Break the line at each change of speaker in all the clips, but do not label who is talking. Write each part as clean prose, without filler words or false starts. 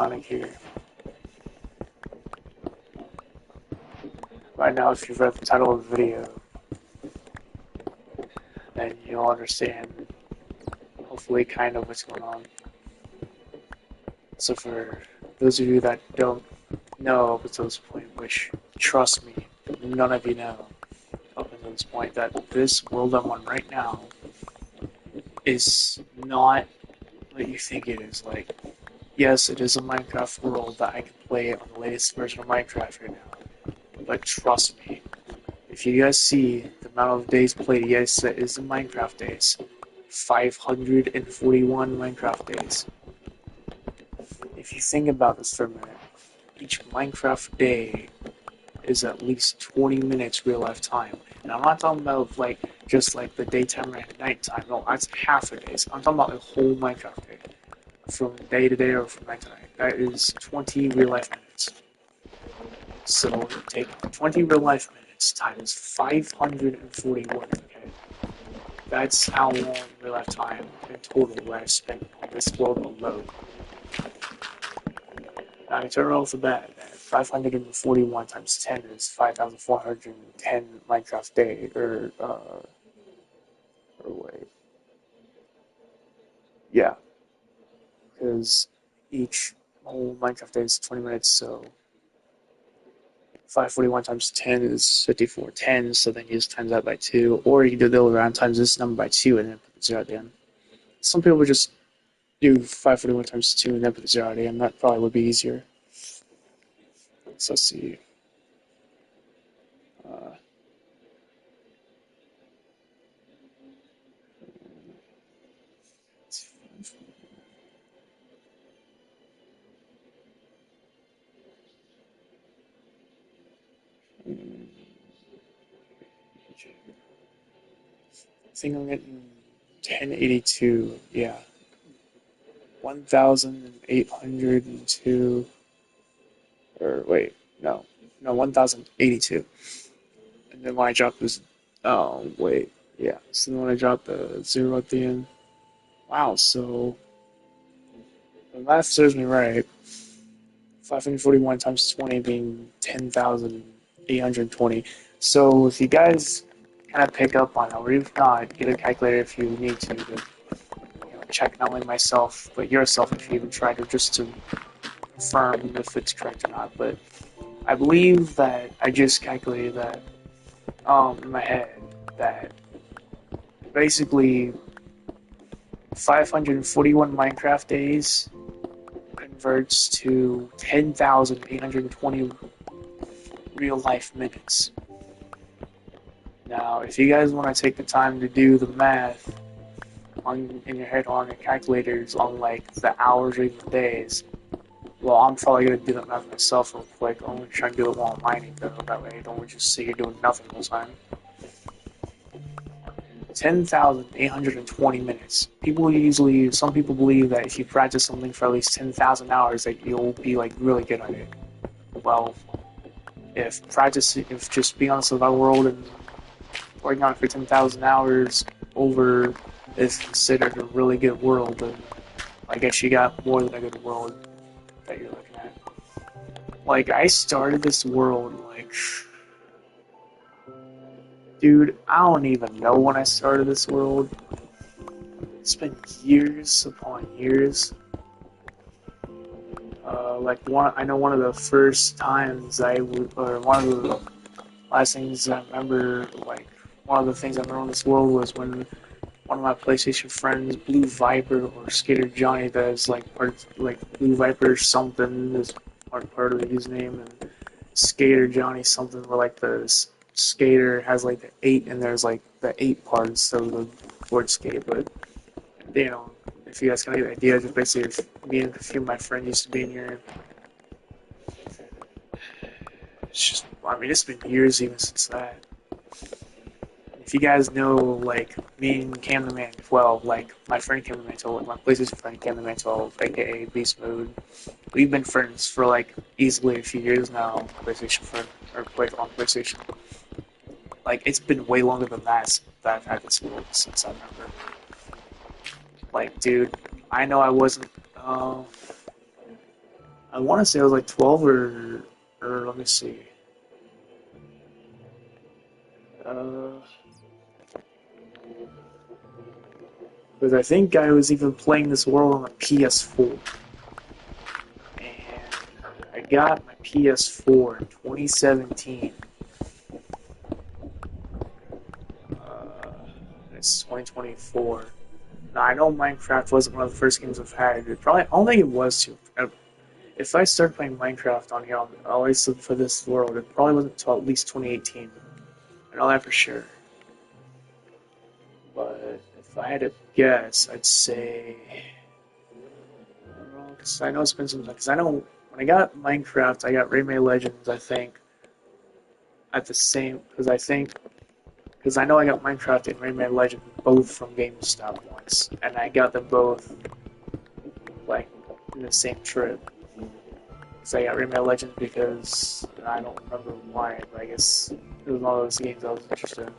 Sonic here. Right now, if you've read the title of the video, then you'll understand, hopefully, kind of what's going on. So for those of you that don't know up until this point, which, trust me, none of you know up until this point, that this world I'm on right now is not what you think it is. Like, yes, it is a Minecraft world that I can play on the latest version of Minecraft right now. But trust me, if you guys see the amount of days played, yes, that is the Minecraft days. 541 Minecraft days. If you think about this for a minute, each Minecraft day is at least 20 minutes real life time. And I'm not talking about like just like the daytime and nighttime. No, that's half a day. I'm talking about a whole Minecraft day. From day to day or from night to night. That is 20 real life minutes. So take 20 real life minutes times 541, okay? That's how long real life time in total I've spent on this world alone. Now, to turn off the bat, 541 times 10 is 5,410 Minecraft day, or wait. Yeah, because each whole Minecraft day is 20 minutes, so 541 times 10 is 5410, so then you just times that by 2, or you can do the other round times this number by 2 and then put the 0 at the end. Some people would just do 541 times 2 and then put the 0 at the end. That probably would be easier. So let's see. Uh, I think I'm getting 1082. Yeah. 1802. Or wait, no. No, 1082. And then when I drop this. Oh, wait. Yeah. So then when I drop the 0 at the end. Wow, so. The math serves me right. 541 times 20 being 10,820. So if you guys kind of pick up on it, or if not, get a calculator if you need to check not only myself, but yourself if you even try to, just to confirm if it's correct or not. But I believe that I just calculated that in my head that basically 541 Minecraft days converts to 10,820 real life minutes. Now, if you guys want to take the time to do the math in your head on your calculators on like the hours or even the days, well, I'm probably gonna do that math myself real quick. I'm gonna try and do it while I'm mining though. That way, I don't just sit here doing nothing the whole time. 10,820 minutes. Some people believe that if you practice something for at least 10,000 hours, that you'll be like really good at it. Well, if just being on the survival world and working on it for 10,000 hours over is considered a really good world, then I guess you got more than a good world that you're looking at. Like, I started this world, like, dude, I don't even know when I started this world. It's been years upon years. I know one of the first times or one of the last things I remember, like, one of the things I remember on this world was when one of my PlayStation friends, Blue Viper or Skater Johnny, that is like Blue Viper something is part of his name, and Skater Johnny something where like the skater has like the 8 and there's like the 8 parts of the word skate. But if you guys can get an idea, just basically me and a few of my friends used to be in here. It's been years even since that. If you guys know, like, me and Cam the Man 12, like, my friend Cam the Man 12, my PlayStation friend Cam the Man 12, aka Beast Mode, we've been friends for, like, easily a few years now, PlayStation friend, or played on PlayStation. Like, it's been way longer than that I've had this world since I remember. Like, dude, I know I wasn't, I want to say I was like 12 or let me see. Uh, because I think I was even playing this world on a PS4, and I got my PS4 in 2017. It's 2024. Now I know Minecraft wasn't one of the first games I've had. It probably, I don't think it was too. If I started playing Minecraft on here, at least for this world, it probably wasn't until at least 2018. I know that for sure. But if I had to guess, I'd say, I don't know, because I know it's been some time. Because I know when I got Minecraft, I got Rayman Legends. I think at the same, because I know I got Minecraft and Rayman Legends both from GameStop once, and I got them both like in the same trip. Because I got Rayman Legends because I don't remember why, but I guess it was one of those games I was interested in.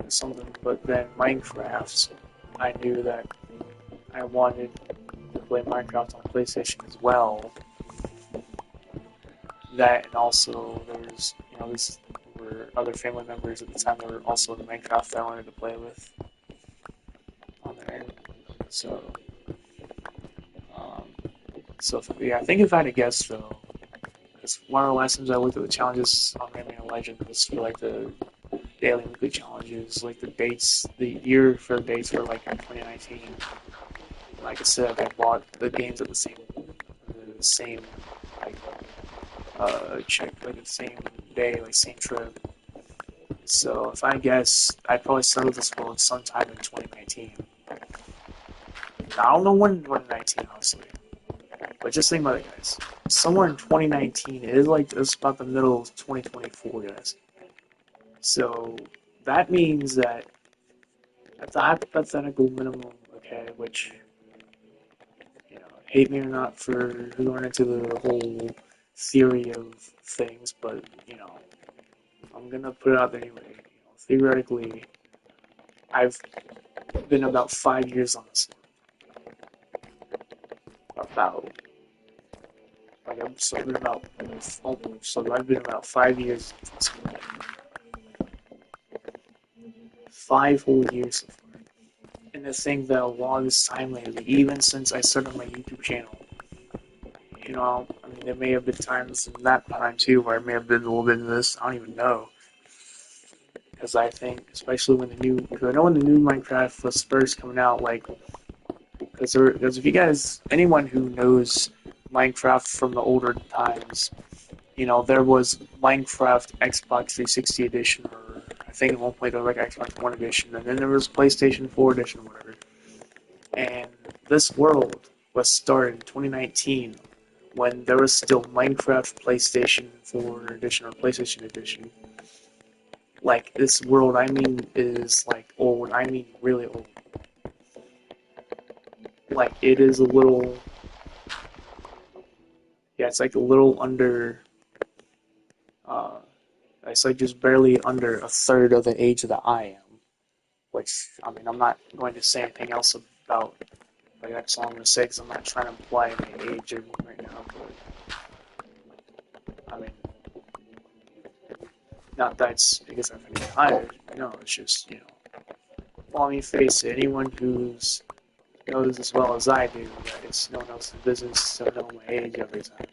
Or something. But then Minecraft, I knew that I wanted to play Minecraft on PlayStation as well. That and also there's these were other family members at the time that were also in Minecraft that I wanted to play with on there. So um, yeah, I think if I had to guess though, because one of the last times I looked at the challenges on Rayman Legends was for like the daily weekly challenges, like the dates, the year for the dates were like in 2019. Like I said, I bought the games at the same like check like the same day, like same trip. So if I guess, I'd probably settle this world sometime in 2019. Now, I don't know when in 2019, honestly, but just think about it, guys. Somewhere in 2019, it is like it's about the middle of 2024, guys. So that means that at the hypothetical minimum, okay, which hate me or not for going into the whole theory of things, but I'm gonna put it out there anyway. Theoretically, I've been about 5 years on this. About like so I've been about so I've been about 5 years. 5 whole years so far. And the thing that a lot of this time lately, even since I started my YouTube channel, I mean, there may have been times in that time too where I may have been a little bit in this. I don't even know. Because I think, especially because I know when the new Minecraft was first coming out, like, because if you guys, anyone who knows Minecraft from the older times, there was Minecraft Xbox 360 edition, or I think at one point there was like Xbox One edition, and then there was PlayStation 4 edition, or whatever. And this world was started in 2019 when there was still Minecraft PlayStation 4 edition or PlayStation edition. Like, this world, I mean, is like old. I mean, really old. Like, it is a little. Yeah, it's like a little under. Uh, it's like just barely under a third of the age that I am. Which, I mean, I'm not going to say anything else about. Like, that's all I'm going to say because I'm not trying to imply my age right now. But, I mean, not that's because I'm getting tired. No, it's just, well, I mean, face it, anyone who's knows as well as I do that it's no one else's business to know my age every time.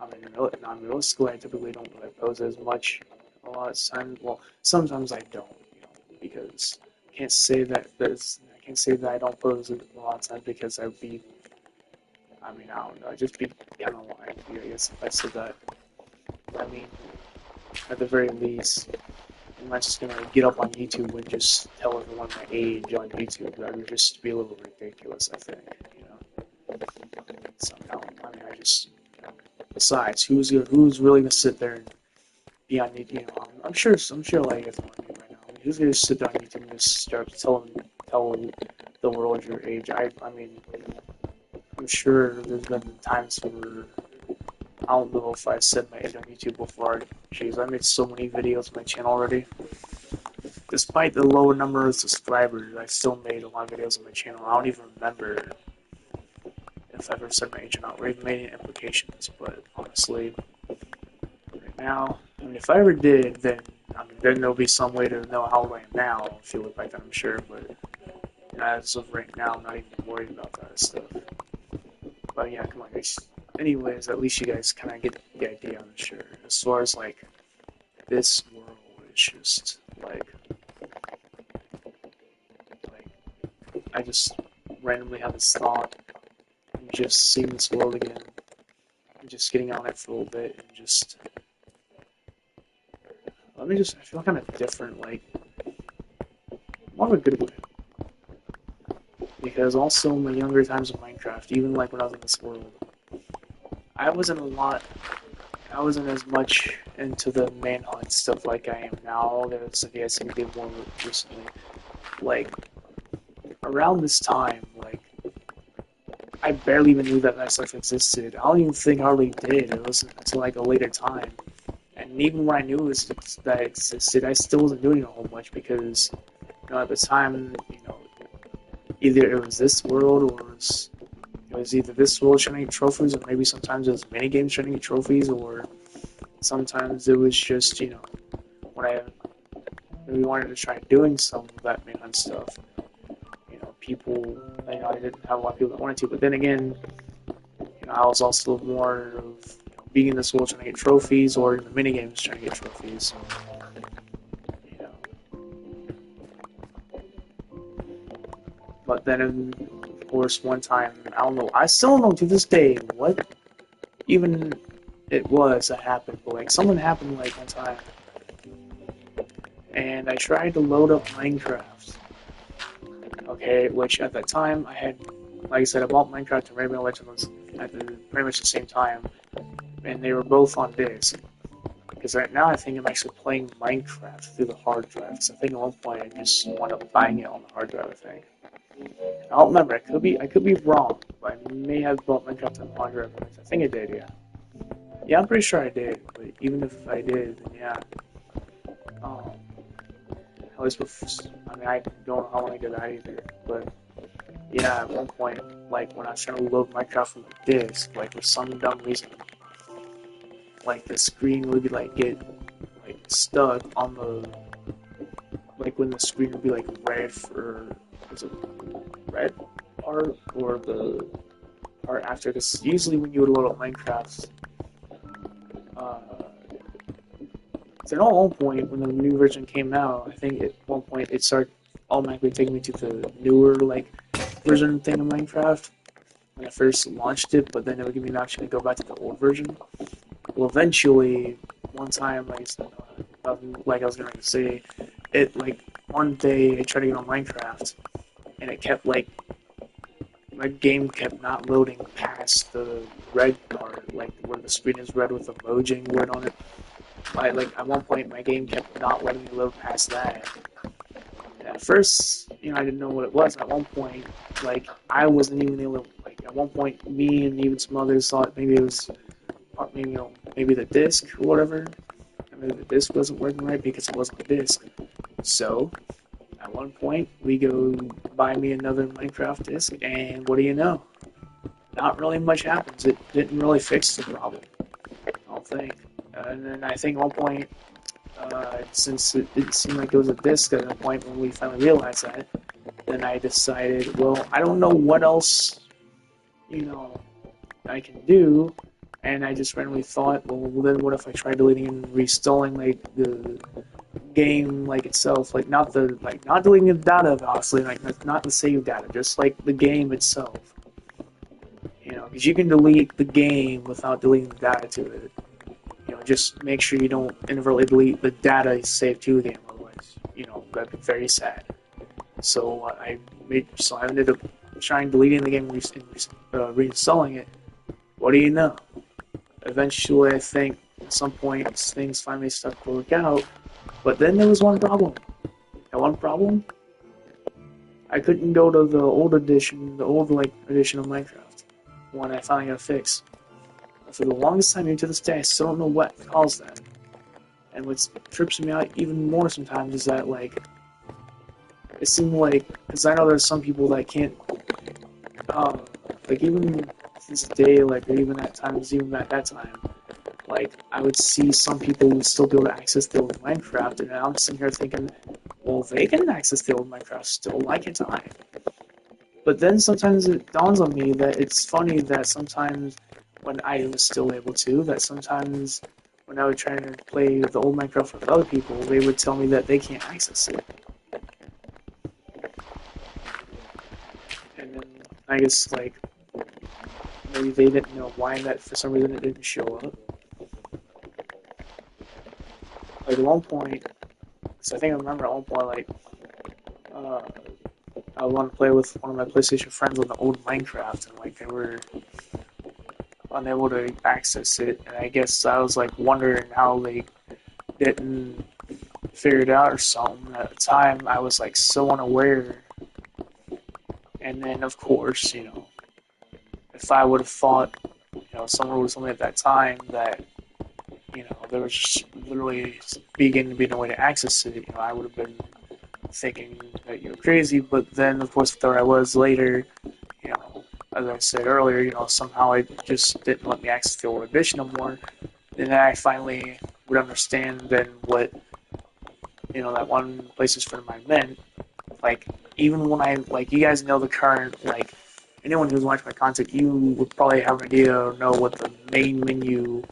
I mean, in middle school, I typically don't really pose as much. A lot of times, well, sometimes I don't, because I can't say that I don't pose a lot of times because I'd be, I mean, I don't know, I'd just be kind of lying to you, I guess, if I said that. I mean, at the very least, I'm not just gonna get up on YouTube and just tell everyone my age on YouTube. That would just be a little ridiculous, I think. Somehow, I mean, besides, who's really gonna sit there and be on YouTube? I'm sure like it's on YouTube right now. I mean, who's gonna sit there on YouTube and just start tell the world your age? I mean, I'm sure there's been times where I don't know if I said my age on YouTube before. Jeez, I made so many videos on my channel already. despite the lower number of subscribers, I still made a lot of videos on my channel. I don't even remember if I ever said my age or not, or even made any implications, but honestly, right now, I mean, if I ever did, then, I mean, then there'll be some way to know how old I am now, if you look back then, I'm sure, but as of right now, I'm not even worried about that stuff. But yeah, come on, guys. Anyways, at least you guys kind of get the idea, I'm sure. As far as, like, this world is just, like, I just randomly have this thought, and just seeing this world again, and just getting on it for a little bit, and just, I feel kind of different, like, not a good way. Because also in my younger times of Minecraft, even like when I was in this world, I wasn't a lot, I wasn't as much into the manhunt stuff like I am now. That's something I seem to be more recently. Like, around this time, like, I barely even knew that stuff existed. I don't even think I hardly did. It wasn't until like a later time. And even when I knew that it existed, I still wasn't doing a whole much because, at the time, either it was this world or it was either this world trying to get trophies, or maybe sometimes it was mini games trying to get trophies, or sometimes it was just, when I really wanted to try doing some of that manhunt stuff. People, I didn't have a lot of people that wanted to, but then again, I was also more of being in this world trying to get trophies, or in the mini games trying to get trophies. You know. But then, of course, one time, I don't know, I still don't know to this day what even it was that happened, but like something happened like one time, and I tried to load up Minecraft. Okay, which at that time I had, like I said, I bought Minecraft and Rainbow Legends at pretty much the same time, and they were both on disc. Because right now I think I'm actually playing Minecraft through the hard drive. Because I think at one point I just wound up buying it on the hard drive. I think. I don't remember. I could be wrong, but I may have bought Minecraft on the hard drive. I think I did. Yeah. Yeah, I'm pretty sure I did. But even if I did, then yeah. At least I mean, I don't know how long I did that either, but yeah, at one point, like when I was trying to load Minecraft from the disk, like for some dumb reason, like the screen would be get stuck on the, like when the screen would be red for, was it red part or the part after? Because usually when you would load up Minecraft, so at one point, when the new version came out, I think at one point it started automatically taking me to the newer version thing of Minecraft when I first launched it, but then it would give me an option to go back to the old version. Well, eventually, one time, like I was gonna say, it one day I tried to get on Minecraft, and it kept my game kept not loading past the red part, like where the screen is red with the Mojang word on it. At one point, my game kept not letting me load past that. And at first, I didn't know what it was. At one point, I wasn't even able to, at one point, me and even some others thought maybe it was, maybe the disc or whatever. Maybe the disc wasn't working right because it wasn't the disc. So, at one point, we go buy me another Minecraft disc, and what do you know? Not really much happens. It didn't really fix the problem, I don't think. And then I think at one point, since it didn't seem like it was a disc at that point when we finally realized that, then I decided, well, I don't know what else, I can do, and I just randomly thought, well, then what if I try deleting and reinstalling the game itself, not deleting the data, obviously, not the save data, just the game itself, because you can delete the game without deleting the data to it. Just make sure you don't inadvertently delete the data saved to the game, otherwise, that'd be very sad. So I ended up trying deleting the game and reinstalling it. What do you know? Eventually, I think at some point things finally started to work out, but then there was one problem. And one problem, I couldn't go to the old edition, edition of Minecraft, when I finally got fixed. For the longest time, even to this day, I still don't know what caused that. And what trips me out even more sometimes is that, like, it seems like, because I know there's some people that can't, um, like, even this day, like, or even at times, even at that time, like, I would see some people who still be able to access the old Minecraft, and I'm sitting here thinking, well, they can access the old Minecraft still, why can't I? But then sometimes it dawns on me that it's funny that sometimes when I was still able to, that sometimes when I would try to play the old Minecraft with other people, they would tell me that they can't access it. And then I guess like maybe they didn't know why that for some reason it didn't show up. Like at one point, so I think I remember at one point like uh, I wanted to play with one of my PlayStation friends on the old Minecraft, and like they were unable to access it. And I guess I was like wondering how they didn't figure it out or something. At the time, I was like so unaware. And then, of course, if I would have thought, someone would have told me at that time that, there was just literally beginning to be no way to access it, I would have been thinking that you were crazy. But then, of course, there I was later, you know, as I said earlier, somehow it just didn't let me access the old edition no more. And then I finally would understand then what, that one PlayStation friend of mine meant. Like, even when like, you guys know the current, like, anyone who's watched my content, you would probably have an idea or know what the main menu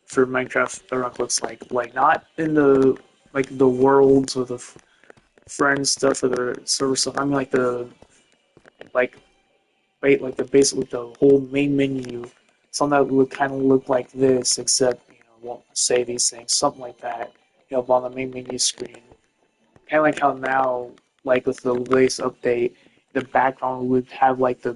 for Minecraft Bedrock looks like. Like, not in the, like, the worlds or the friends stuff or the server stuff. I mean, like, like, like, the basic, the whole main menu. Something that would kind of look like this, except, won't say these things. Something like that, on the main menu screen. Kind of like how now, like with the latest update, the background would have like the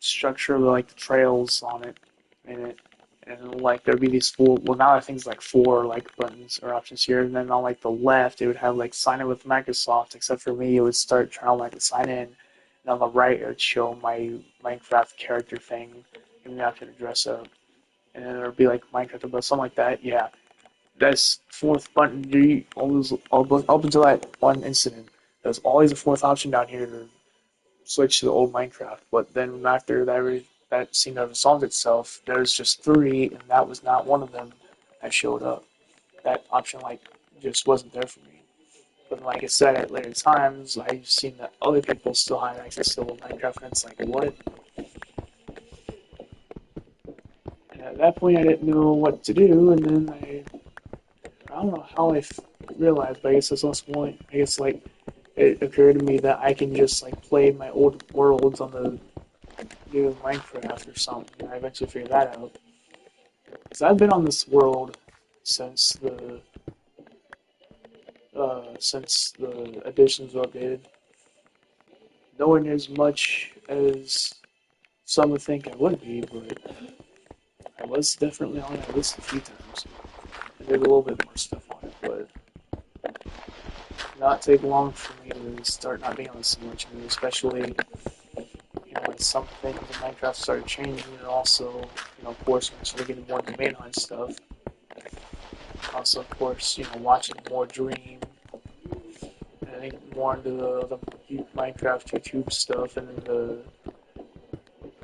structure of like the trails on it in it, and like there'd be these four. Well, now I think it's like four like buttons or options here, and then on like the left it would have like sign in with Microsoft. Except for me, it would start trying to like sign in, and on the right it would show my Minecraft character thing, giving me option to dress up, and then there'd be like Minecraft about something like that. Yeah, that's fourth button. You always up until that one incident. There's always a fourth option down here to switch to the old Minecraft. But then after that seemed to have resolved itself, there's just three, and that was not one of them that showed up. That option like just wasn't there for me. But like I said, at later times, I've seen that other people still had access to the old Minecraft, and it's like, what? And at that point, I didn't know what to do, and then I don't know how realized, but I guess that's also point. I guess like it occurred to me that I can just like play my old worlds on the new Minecraft or something. I eventually figured that out because I've been on this world since the additions were updated. Nowhere near as much as some would think I would be, but I was definitely on it at least a few times. I did a little bit more stuff on it, but not take long for me to start not being on this so much, and especially when some things in Minecraft started changing, and also, of course, when I started getting more into manhunt stuff. Also, of course, watching more Dream, and I think more into the Minecraft YouTube stuff, and then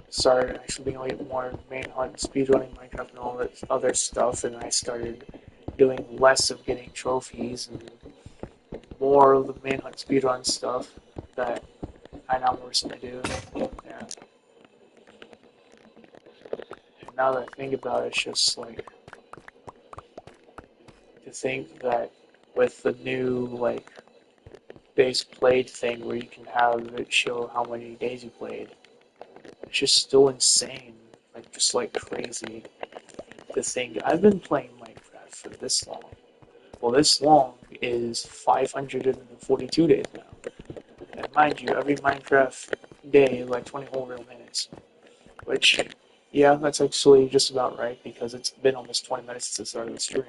started actually being a little more manhunt, speedrunning Minecraft, and all that other stuff, and I started doing less of getting trophies and more of the manhunt speedrun stuff that I now recently do. Yeah. And now that I think about it, it's just like to think that with the new like days played thing where you can have it show how many days you played, it's just still insane. Like just like crazy to think I've been playing Minecraft for this long. Well, this long is 542 days now. And mind you, every Minecraft day is like 20 whole real minutes. Which, yeah, that's actually just about right because it's been almost 20 minutes since I started the stream.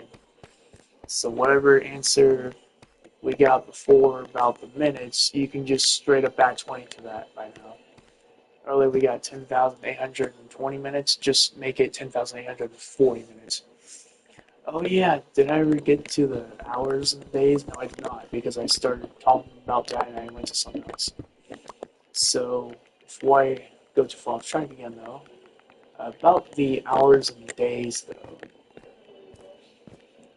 So whatever answer we got before about the minutes, you can just straight up add 20 to that by now. Earlier we got 10,820 minutes, just make it 10,840 minutes. Oh yeah, did I ever get to the hours and days? No, I did not, because I started talking about that and I went to something else. So, before I go too far, try it again though. About the hours and days though.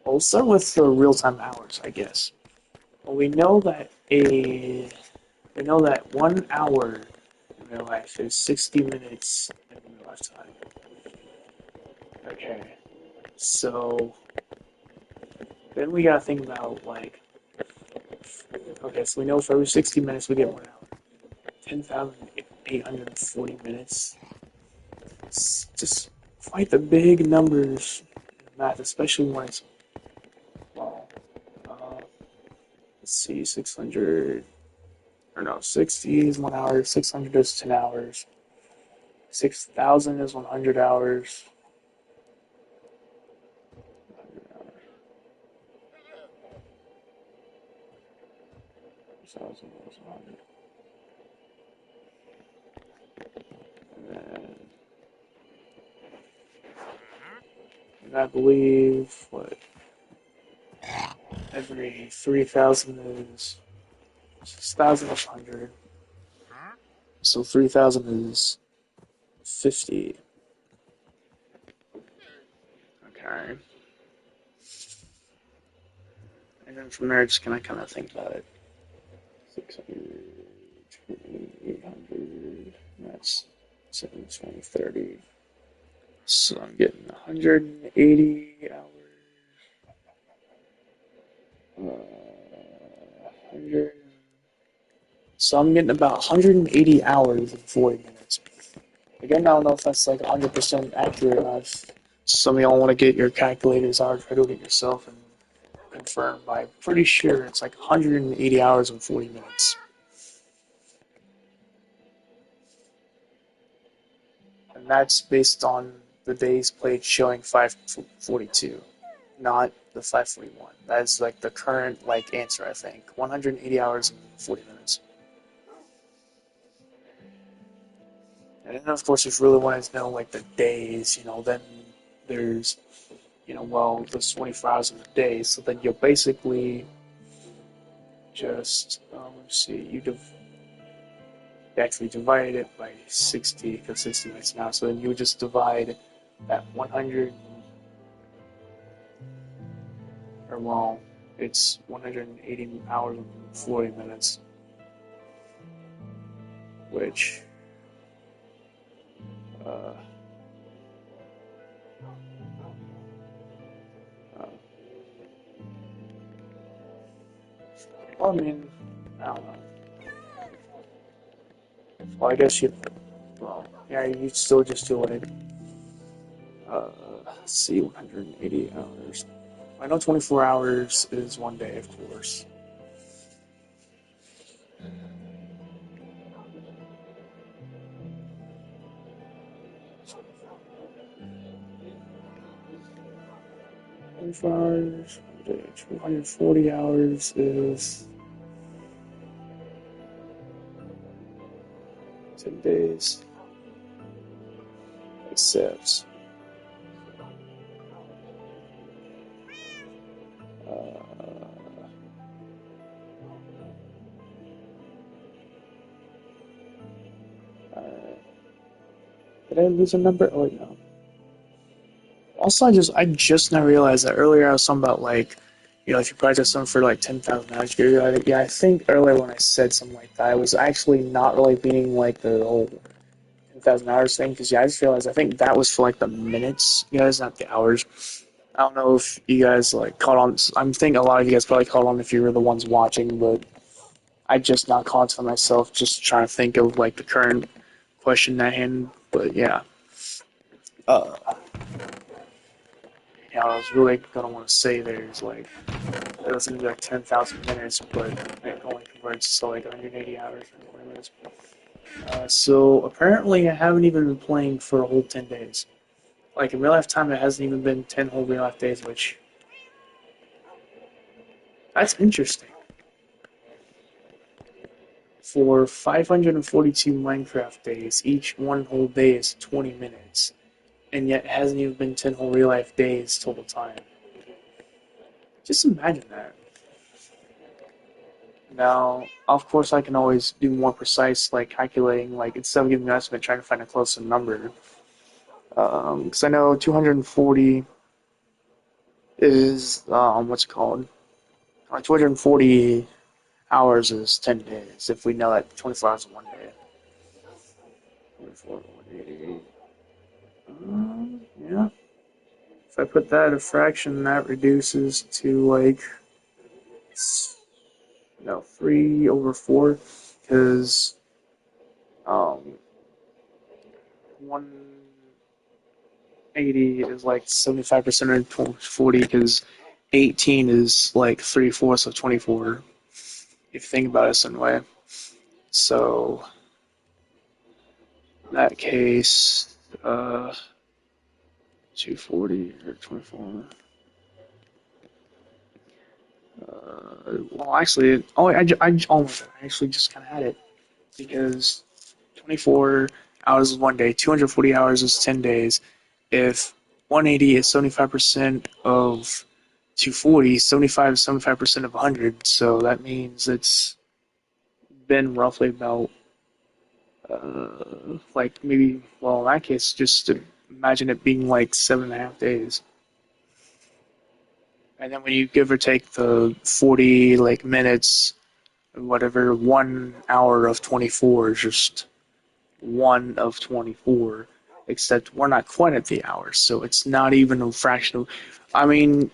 We'll start with the real-time hours, I guess. Well, we know that 1 hour in real life is 60 minutes in real life time. Okay, so then we gotta think about like, okay, so we know for every 60 minutes we get 1 hour. 10,840 minutes. It's just quite the big numbers in math, especially when it's, well, uh, let's see, 600, or no, 60 is 1 hour, 600 is 10 hours, 6,000 is 100 hours, 1,000 is 100. And I believe, what, every 3,000 is 6,000 is 100. So 3,000 is 50. Okay. And then from there, just gonna kind of think about it. 600, 800, that's 7, 20, 30. So I'm getting 180 hours. 100. So I'm getting about 180 hours in 40 minutes. Again, I don't know if that's like 100% accurate or not. Some of y'all want to get your calculators out, try to do it yourself and confirm. But I'm pretty sure it's like 180 hours and 40 minutes. And that's based on the days played showing 542, not the 541. That's like the current like answer, I think. 180 hours and 40 minutes. And then, of course, if you really wanted to know like the days, then there's, well, there's 24 hours in a day. So then you'll basically just, let's see, you actually divide it by 60, because 60 minutes now. So then you would just divide that 100, or well, it's 180 hours and 40 minutes, which, uh, uh, well, I mean, I don't know. Well, I guess well, yeah, you still just do it. Let's see, 180 hours. I know 24 hours is one day, of course. 24 hours, 240 hours is 10 days, except, uh, did I lose a number? Oh, wait, no. Also, I just now realized that earlier I was talking about like, if you practice something for like 10,000 hours, yeah, I think earlier when I said something like that, I was actually not really meaning like the whole 10,000 hours thing, because yeah, I just realized I think that was for like the minutes, guys, not the hours. I don't know if you guys like caught on. I'm thinking a lot of you guys probably caught on if you were the ones watching, but I just not caught to myself, just trying to think of like the current question at hand. But yeah, uh, I was really gonna want to say there's like it was gonna be like 10,000 minutes, but it only converts to like 180 hours and 20 minutes. So apparently, I haven't even been playing for a whole 10 days. Like in real life time, it hasn't even been 10 whole real life days, which that's interesting. For 542 Minecraft days, each one whole day is 20 minutes, and yet it hasn't even been 10 whole real life days total time. Just imagine that. Now, of course, I can always do more precise, like calculating, like instead of giving an estimate, trying to find a closer number. Because I know 240 is what's it called? 240 hours is 10 days. If we know that 24 hours is one day. 24, 188. Yeah. If I put that in a fraction, that reduces to like no 3/4, because um 180 is like 75% of 40, because 18 is like 3/4 of 24. If you think about it some way. So in that case, 240 or 24. Well, actually, I actually just kind of had it, because 24 hours is one day, 240 hours is 10 days. If 180 is 75% of 240, 75 is 75% of 100, so that means it's been roughly about, like maybe, well, in that case, just imagine it being like 7.5 days. And then when you give or take the 40 like minutes, whatever, 1 hour of 24 is just one of 24, except we're not quite at the hour, so it's not even a fraction of. I mean,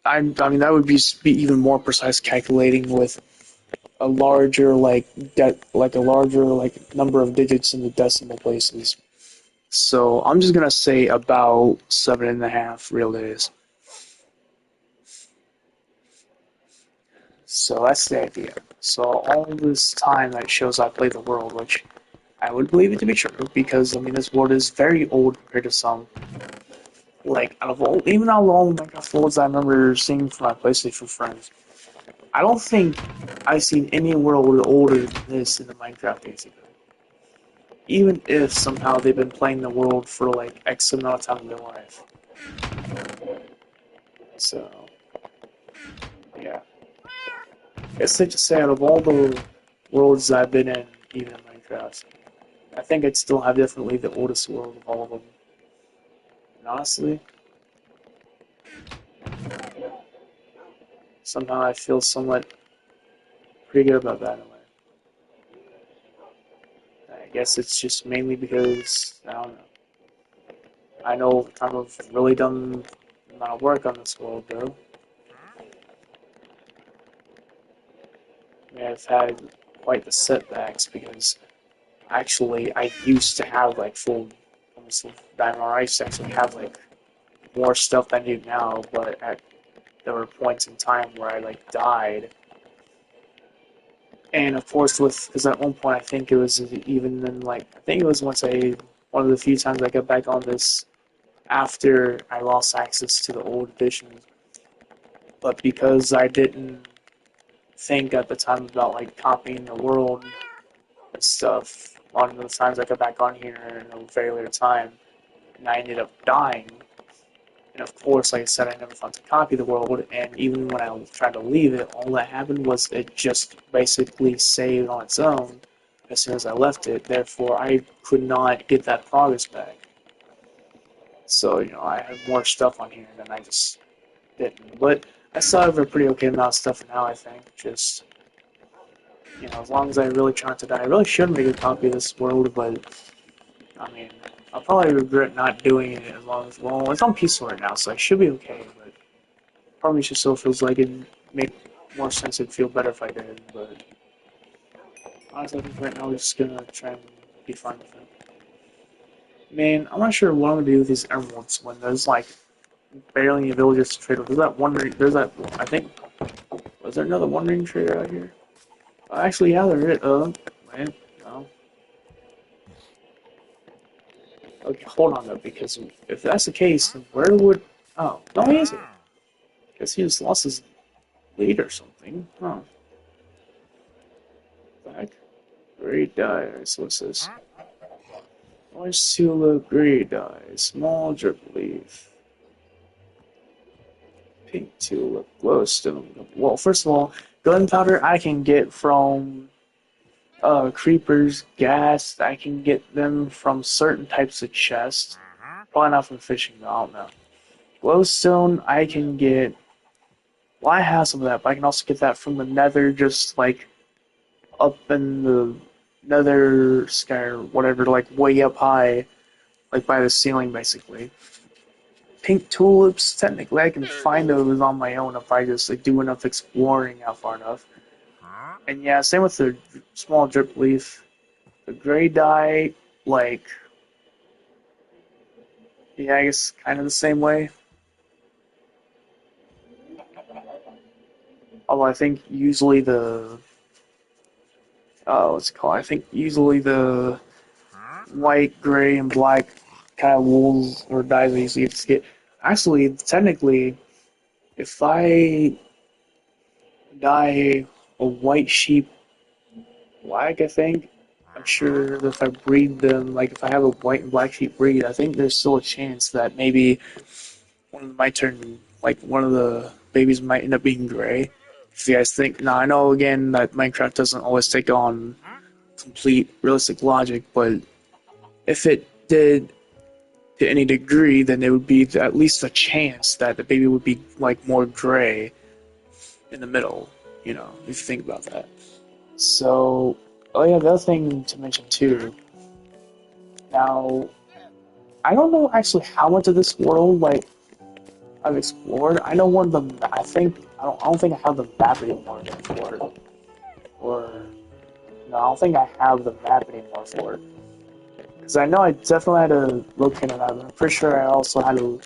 I mean that would be even more precise calculating with a larger like a larger like number of digits in the decimal places. So I'm just gonna say about 7.5 real days. So that's the idea. So all this time that shows I played the world, which I would believe it to be true, because I mean this world is very old compared to some. Like out of all, even out of all the Minecraft worlds I remember seeing from my PlayStation friends, I don't think I've seen any world older than this in the Minecraft days ago. Even if somehow they've been playing the world for like X amount of time in their life. So yeah, it's safe to say out of all the worlds I've been in, even in Minecraft, I think I'd still have definitely the oldest world of all of them. And honestly, somehow I feel somewhat pretty good about that in a way. I guess it's just mainly because I don't know. I know time I've really done a lot of work on this world though. I mean, I've had quite the setbacks, because actually I used to have like full almost diamond. I used to actually have like more stuff than I do now, but there were points in time where I like died. And of course, with because at one point I think it was even in like I think it was one of the few times I got back on this after I lost access to the old editions. But because I didn't think at the time about like copying the world and stuff, one of the times I got back on here in a very later time, and I ended up dying. And of course, like I said, I never thought to copy the world, and even when I tried to leave it, all that happened was it just basically saved on its own as soon as I left it. Therefore, I could not get that progress back. So, I have more stuff on here than I just didn't. But I still have a pretty okay amount of stuff now, I think. Just, as long as I really try not to die. I really should make a copy of this world, but, I mean, I'll probably regret not doing it as long as, well, it's on peaceful right now, so I should be okay, but probably just still feels like it'd make more sense, it'd feel better if I did, but honestly, I think right now we're just gonna try and be fine with it. Man, I'm not sure what I'm gonna do with these emeralds when there's like barely any villagers to trade with. There's that, I think, was there another wandering trader out here? Actually, yeah, there is. Man, no. Okay, hold on though, because if that's the case, then where would, oh, no, he isn't. Guess he just lost his lead or something. Huh. Back. Great dice. What's this? Moist tulip, green dye, small drip leaf, pink tulip, glowstone. Well, first of all, gunpowder I can get from creepers, gas. I can get them from certain types of chests. Probably not from fishing, though, I don't know. Glowstone I can get. Well, I have some of that, but I can also get that from the Nether, just like up in the Nether sky or whatever, like way up high, like by the ceiling, basically. Pink tulips, technically, I can find those on my own if I just like do enough exploring out far enough. And yeah, same with the small drip leaf. The gray dye, like, yeah, I guess kind of the same way. Although I think usually the, what's it called? I think usually the white, gray, and black kind of wools or dyes I usually get. Actually, technically, if I dye a white sheep black, I think, I'm sure that if I breed them, like if I have a white and black sheep breed, I think there's still a chance that maybe one of them might turn, like one of the babies might end up being gray. If you guys think, now I know again that Minecraft doesn't always take on complete realistic logic, but if it did to any degree, then it would be at least a chance that the baby would be like more gray in the middle, if you think about that. So, oh yeah, the other thing to mention too. Now, I don't know actually how much of this world like I've explored. I know one of the. I don't think I have the map anymore for it. Or no, I don't think I have the map anymore for it. Because I know I definitely had to locate an island. I'm pretty sure I also had a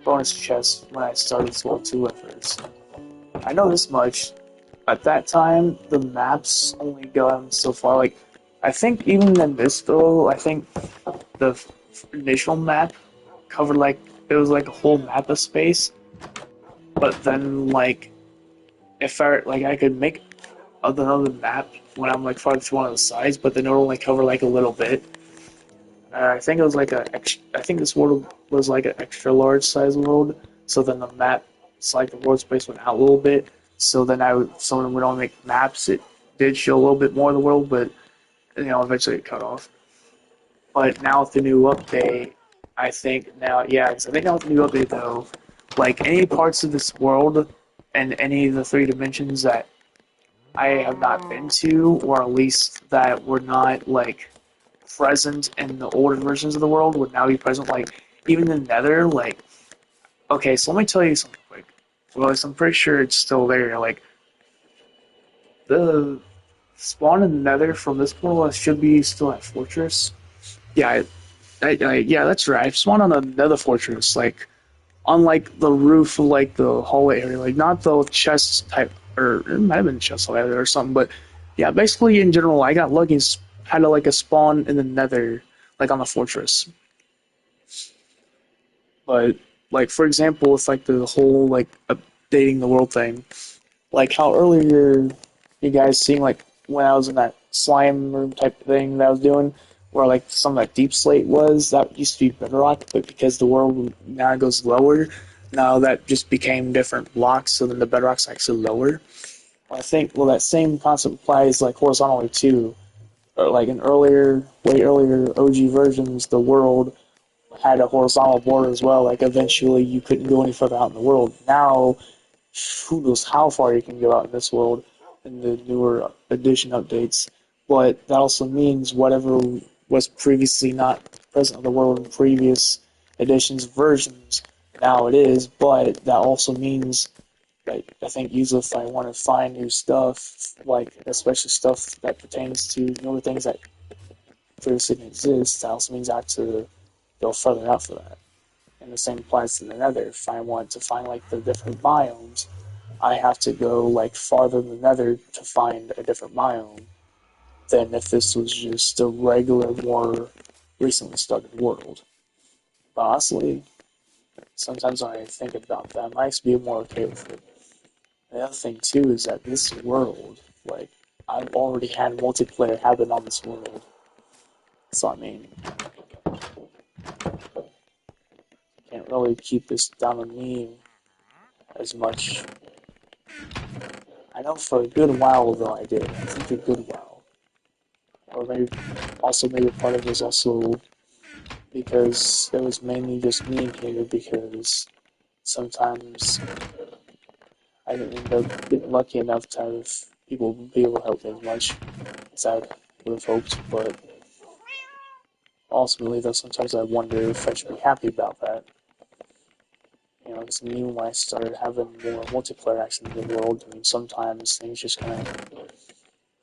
bonus chest when I started World 2 at first. I know this much. At that time, the maps only go so far. Like, I think even in this though, I think the initial map covered like it was like a whole map of space. But then like if I could make another map when I'm like farther to one of the sides, but then it would only cover like a little bit. I think it was like I think this world was like an extra large size world. So then the map, it's like the world space went out a little bit. So then someone would only make maps. It did show a little bit more of the world, but eventually it cut off. But now with the new update, I think now, yeah, 'cause I think now with the new update though, like any parts of this world and any of the three dimensions that I have not been to, or at least that were not like present in the older versions of the world, would now be present. Like even the Nether, like okay, so let me tell you something quick. Well, I'm pretty sure it's still there. Like the spawn in the Nether from this world should be still at Fortress. Yeah, yeah, that's right. I spawned on another fortress, like on like the roof of like the hallway area, like not the chest type, or it might have been chest hallway or something. But yeah, basically in general, I got lucky and had like a spawn in the Nether, like on the fortress. But like for example, with like the whole like updating the world thing, like how earlier you guys seeing like when I was in that slime room type thing that I was doing, where like some of that deep slate was, that used to be bedrock, but because the world now goes lower, now that just became different blocks, so then the bedrock's actually lower. I think well that same concept applies like horizontally too. Or like in way earlier OG versions, the world had a horizontal border as well. Like eventually you couldn't go any further out in the world. Now who knows how far you can go out in this world in the newer edition updates. But that also means whatever was previously not present in the world in previous editions versions, now it is. But that also means that I think usually if I want to find new stuff, like especially stuff that pertains to newer things that previously didn't exist, that also means I have to go further out for that. And the same applies to the Nether. If I want to find like the different biomes, I have to go like farther than the Nether to find a different biome than if this was just a regular, more recently started world. But honestly, sometimes when I think about that, I might be more okay with it. The other thing too is that this world, like, I've already had multiplayer happen on this world. So I mean, can't really keep this down on me. as much. I know for a good while though I did. I think a good while. Or maybe part of it was also because it was mainly just me in here because sometimes I didn't end up getting lucky enough to have people be able to help me as much as I would have hoped, but ultimately though sometimes I wonder if I should be happy about that. You know, because when I started having more multiplayer action in the world, I mean sometimes things just kind of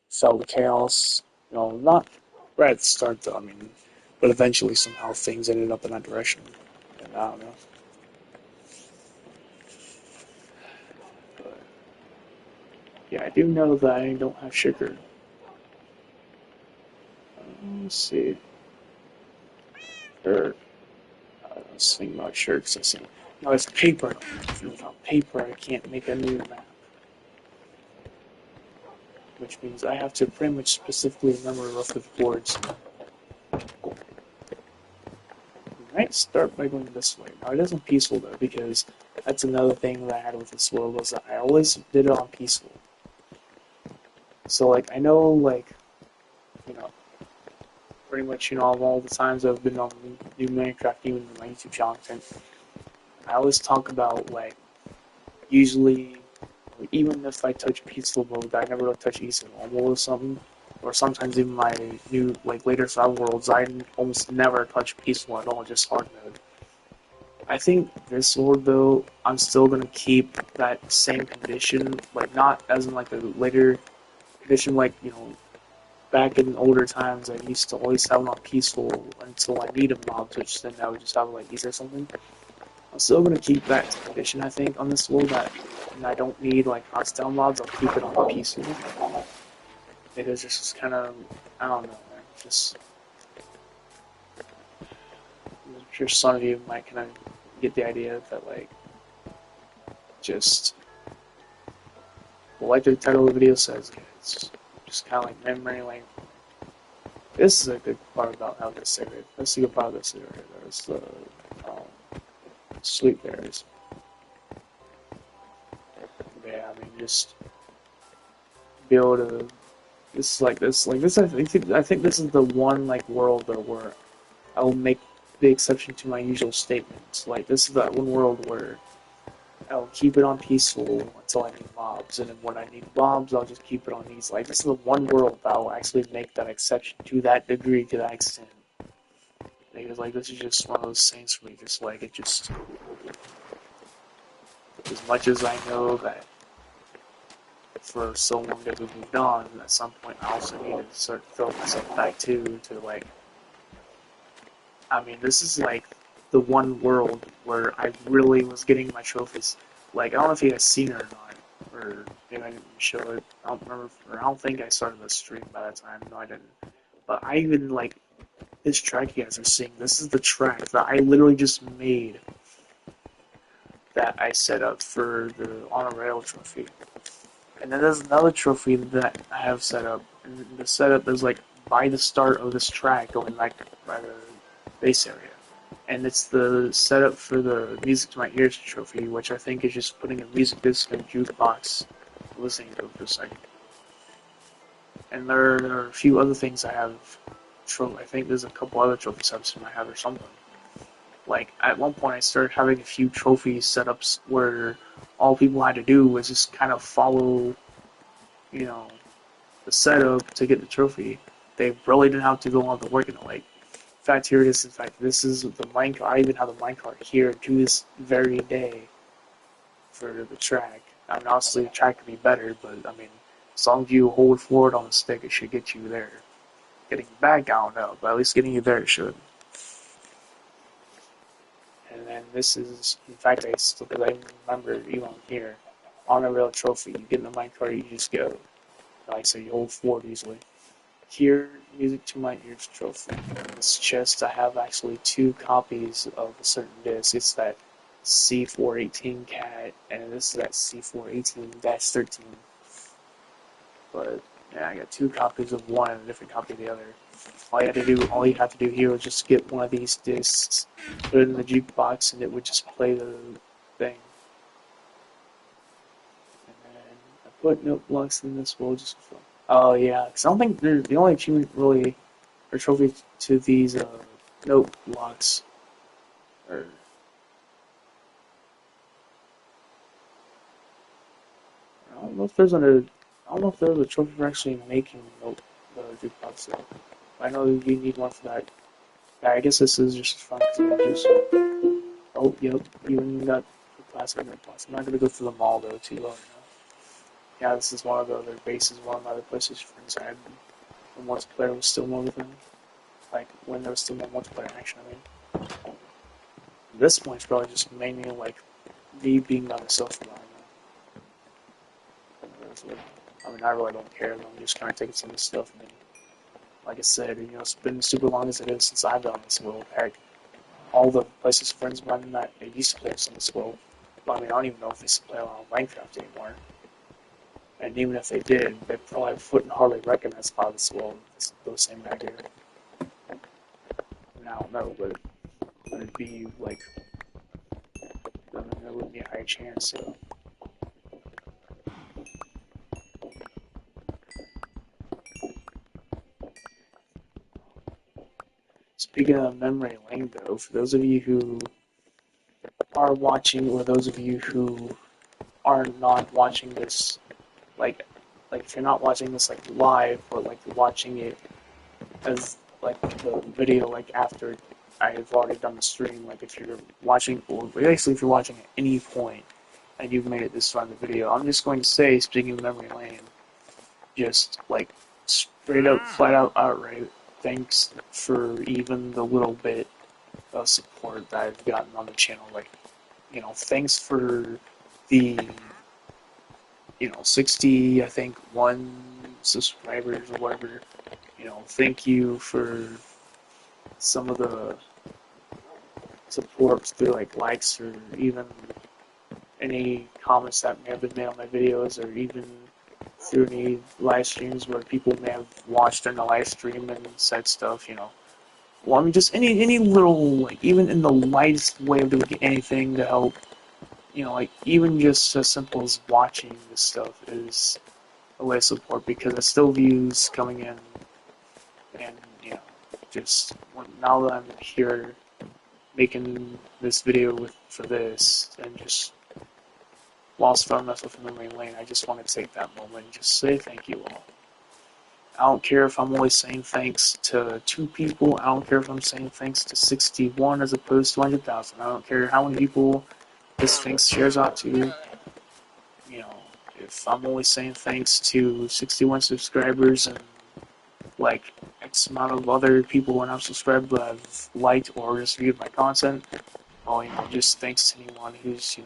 fell to chaos. You know, not right at the start though, I mean, but eventually somehow things ended up in that direction. And I don't know. But yeah, I do know that I don't have sugar. Let's see. Or, I was thinking about sugar because I see. No, it's paper. Without paper, I can't make a new map. Which means I have to pretty much specifically remember roughly the boards. I might start by going this way. Now, it isn't peaceful though, because that's another thing that I had with this world was that I always did it on peaceful. So, like, I know, like, you know, pretty much, all the times I've been on new Minecraft, even in my YouTube channel, I always talk about, like, usually, even if I touch peaceful mode, I never really touch easy normal or something. Or sometimes even my new, like, later survival worlds, I almost never touch peaceful at all, just hard mode. I think this sword, though, I'm still gonna keep that same condition, like, not as in, like, a later condition, like, back in older times, I used to always have it on peaceful until I need a mob, which then I would just have, like, easy or something. I'm still gonna keep that condition, I think, on this sword, that I don't need, like, hostile mobs, I'll keep it on peaceful. Because it's just kind of, I don't know, man, just, I'm sure some of you might kind of get the idea that, like, just, well, like the title of the video says, it's just kind of like memory lane. This is a good part about how this area. That's the good part of this area. There's the sweet berries. Yeah, I mean, just be able to. This is like this, like this. I think this is the one like world though where I will make the exception to my usual statements. Like this is that one world where I'll keep it on peaceful until I need mobs, and then when I need mobs, I'll just keep it on these. Like this is the one world that will actually make that exception to that degree, to that extent. Because like this is just one of those things for me. Just like it just, as much as I know that for so long that we've moved on, at some point I also need to start throwing myself back to like. I mean, this is like the one world where I really was getting my trophies. Like I don't know if you guys seen it or not, or maybe I didn't show it. I don't remember. Or I don't think I started the stream by that time. No, I didn't. But I even like this track you guys are seeing. This is the track that I literally just made that I set up for the Honor Rail trophy. And then there's another trophy that I have set up. And the setup is like by the start of this track going like by the base area. And it's the setup for the Music to My Ears trophy, which I think is just putting a music disc in a jukebox, listening to it for a second. And there are a few other things I have. I think there's a couple other trophy setups I have or something. Like at one point, I started having a few trophy setups where all people had to do was just kind of follow, you know, the setup to get the trophy. They really didn't have to go on the work in it. Like, in fact, here it is. In fact, this is the minecart. I even have the minecart here to this very day for the track. I mean, obviously the track could be better, but I mean, as long as you hold forward on the stick, it should get you there. Getting back, I don't know, but at least getting you there it should. And then this is, in fact, because I remember even on here, on a real trophy, you get in the minecart, you just go. Like I say, you hold forward easily. Here, Music to My Ears trophy. In this chest, I have actually 2 copies of a certain disc. It's that C418 cat, and this is that C418-13. But yeah, I got 2 copies of one and a different copy of the other. All you have to do here was just get one of these discs, put it in the jukebox, and it would just play the thing. Put note blocks in this world just for fun. Oh yeah, because I don't think the only achievement really or trophy to these note blocks are. I don't know if there's a. I don't know if there's a trophy for actually making note the jukebox though. I know you need one for that. Yeah, I guess this is just fun because just. Oh, yep, you even got the plastic note blocks. I'm not gonna go through them all though too long. Yeah, this is one of the other bases, one of my other places friends had when multiplayer was still more than like when there was still more multiplayer action. I mean, at this point, it's probably just mainly like me being by myself around. I mean, I really don't care. I'm just kind of taking some of this stuff. And then, like I said, it's been super long as it is since I've done this world. Heck, all the places friends of mine that they used to play on this world. But I mean, I don't even know if they still play on Minecraft anymore. And even if they did, they probably wouldn't hardly recognize part of this world. Those same guy here. I don't know, but it'd be like, I mean, there would be a high chance. So. Speaking of memory lane, though, for those of you who are watching, or those of you who are not watching this, like, if you're not watching this like live, but like you're watching it as like the video, like after I've already done the stream, like if you're watching, or basically if you're watching at any point and you've made it this far in the video, I'm just going to say, speaking of memory lane, just like straight up, flat out, outright, thanks for even the little bit of support that I've gotten on the channel. Like, thanks for the, 60, I think, one subscribers or whatever. Thank you for some of the support through like likes or even any comments that may have been made on my videos, or even through any live streams where people may have watched in the live stream and said stuff. Well, I mean, just any little, like, even in the lightest way of doing anything to help, like, even just as simple as watching this stuff is a way of support, because it's still views coming in, and, just now that I'm here making this video for this, and just whilst throwing myself in the main lane, I just want to take that moment and just say thank you all. I don't care if I'm only saying thanks to 2 people. I don't care if I'm saying thanks to 61 as opposed to 100,000. I don't care how many people this thanks shares out to. You know, if I'm only saying thanks to 61 subscribers and like X amount of other people who are not subscribed but have liked or just viewed my content, well, just thanks to anyone who's,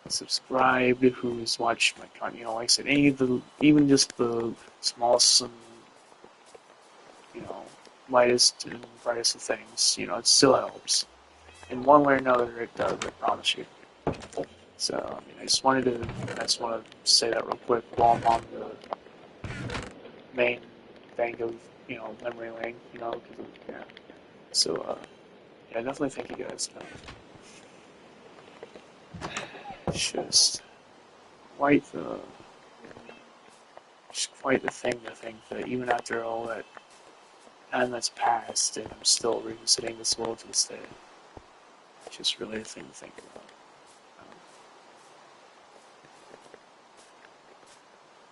subscribed, who's watched my content. Like I said, even just the smallest and you know, lightest and brightest of things, it still helps. In one way or another, it does, I promise you. So, I mean, I just want to say that real quick while I'm on the main thing of, memory lane, because yeah. So, yeah, definitely thank you guys. It's just quite the thing to think that even after all that time that's passed, and I'm still revisiting this world to this day. It's just really a thing to think about.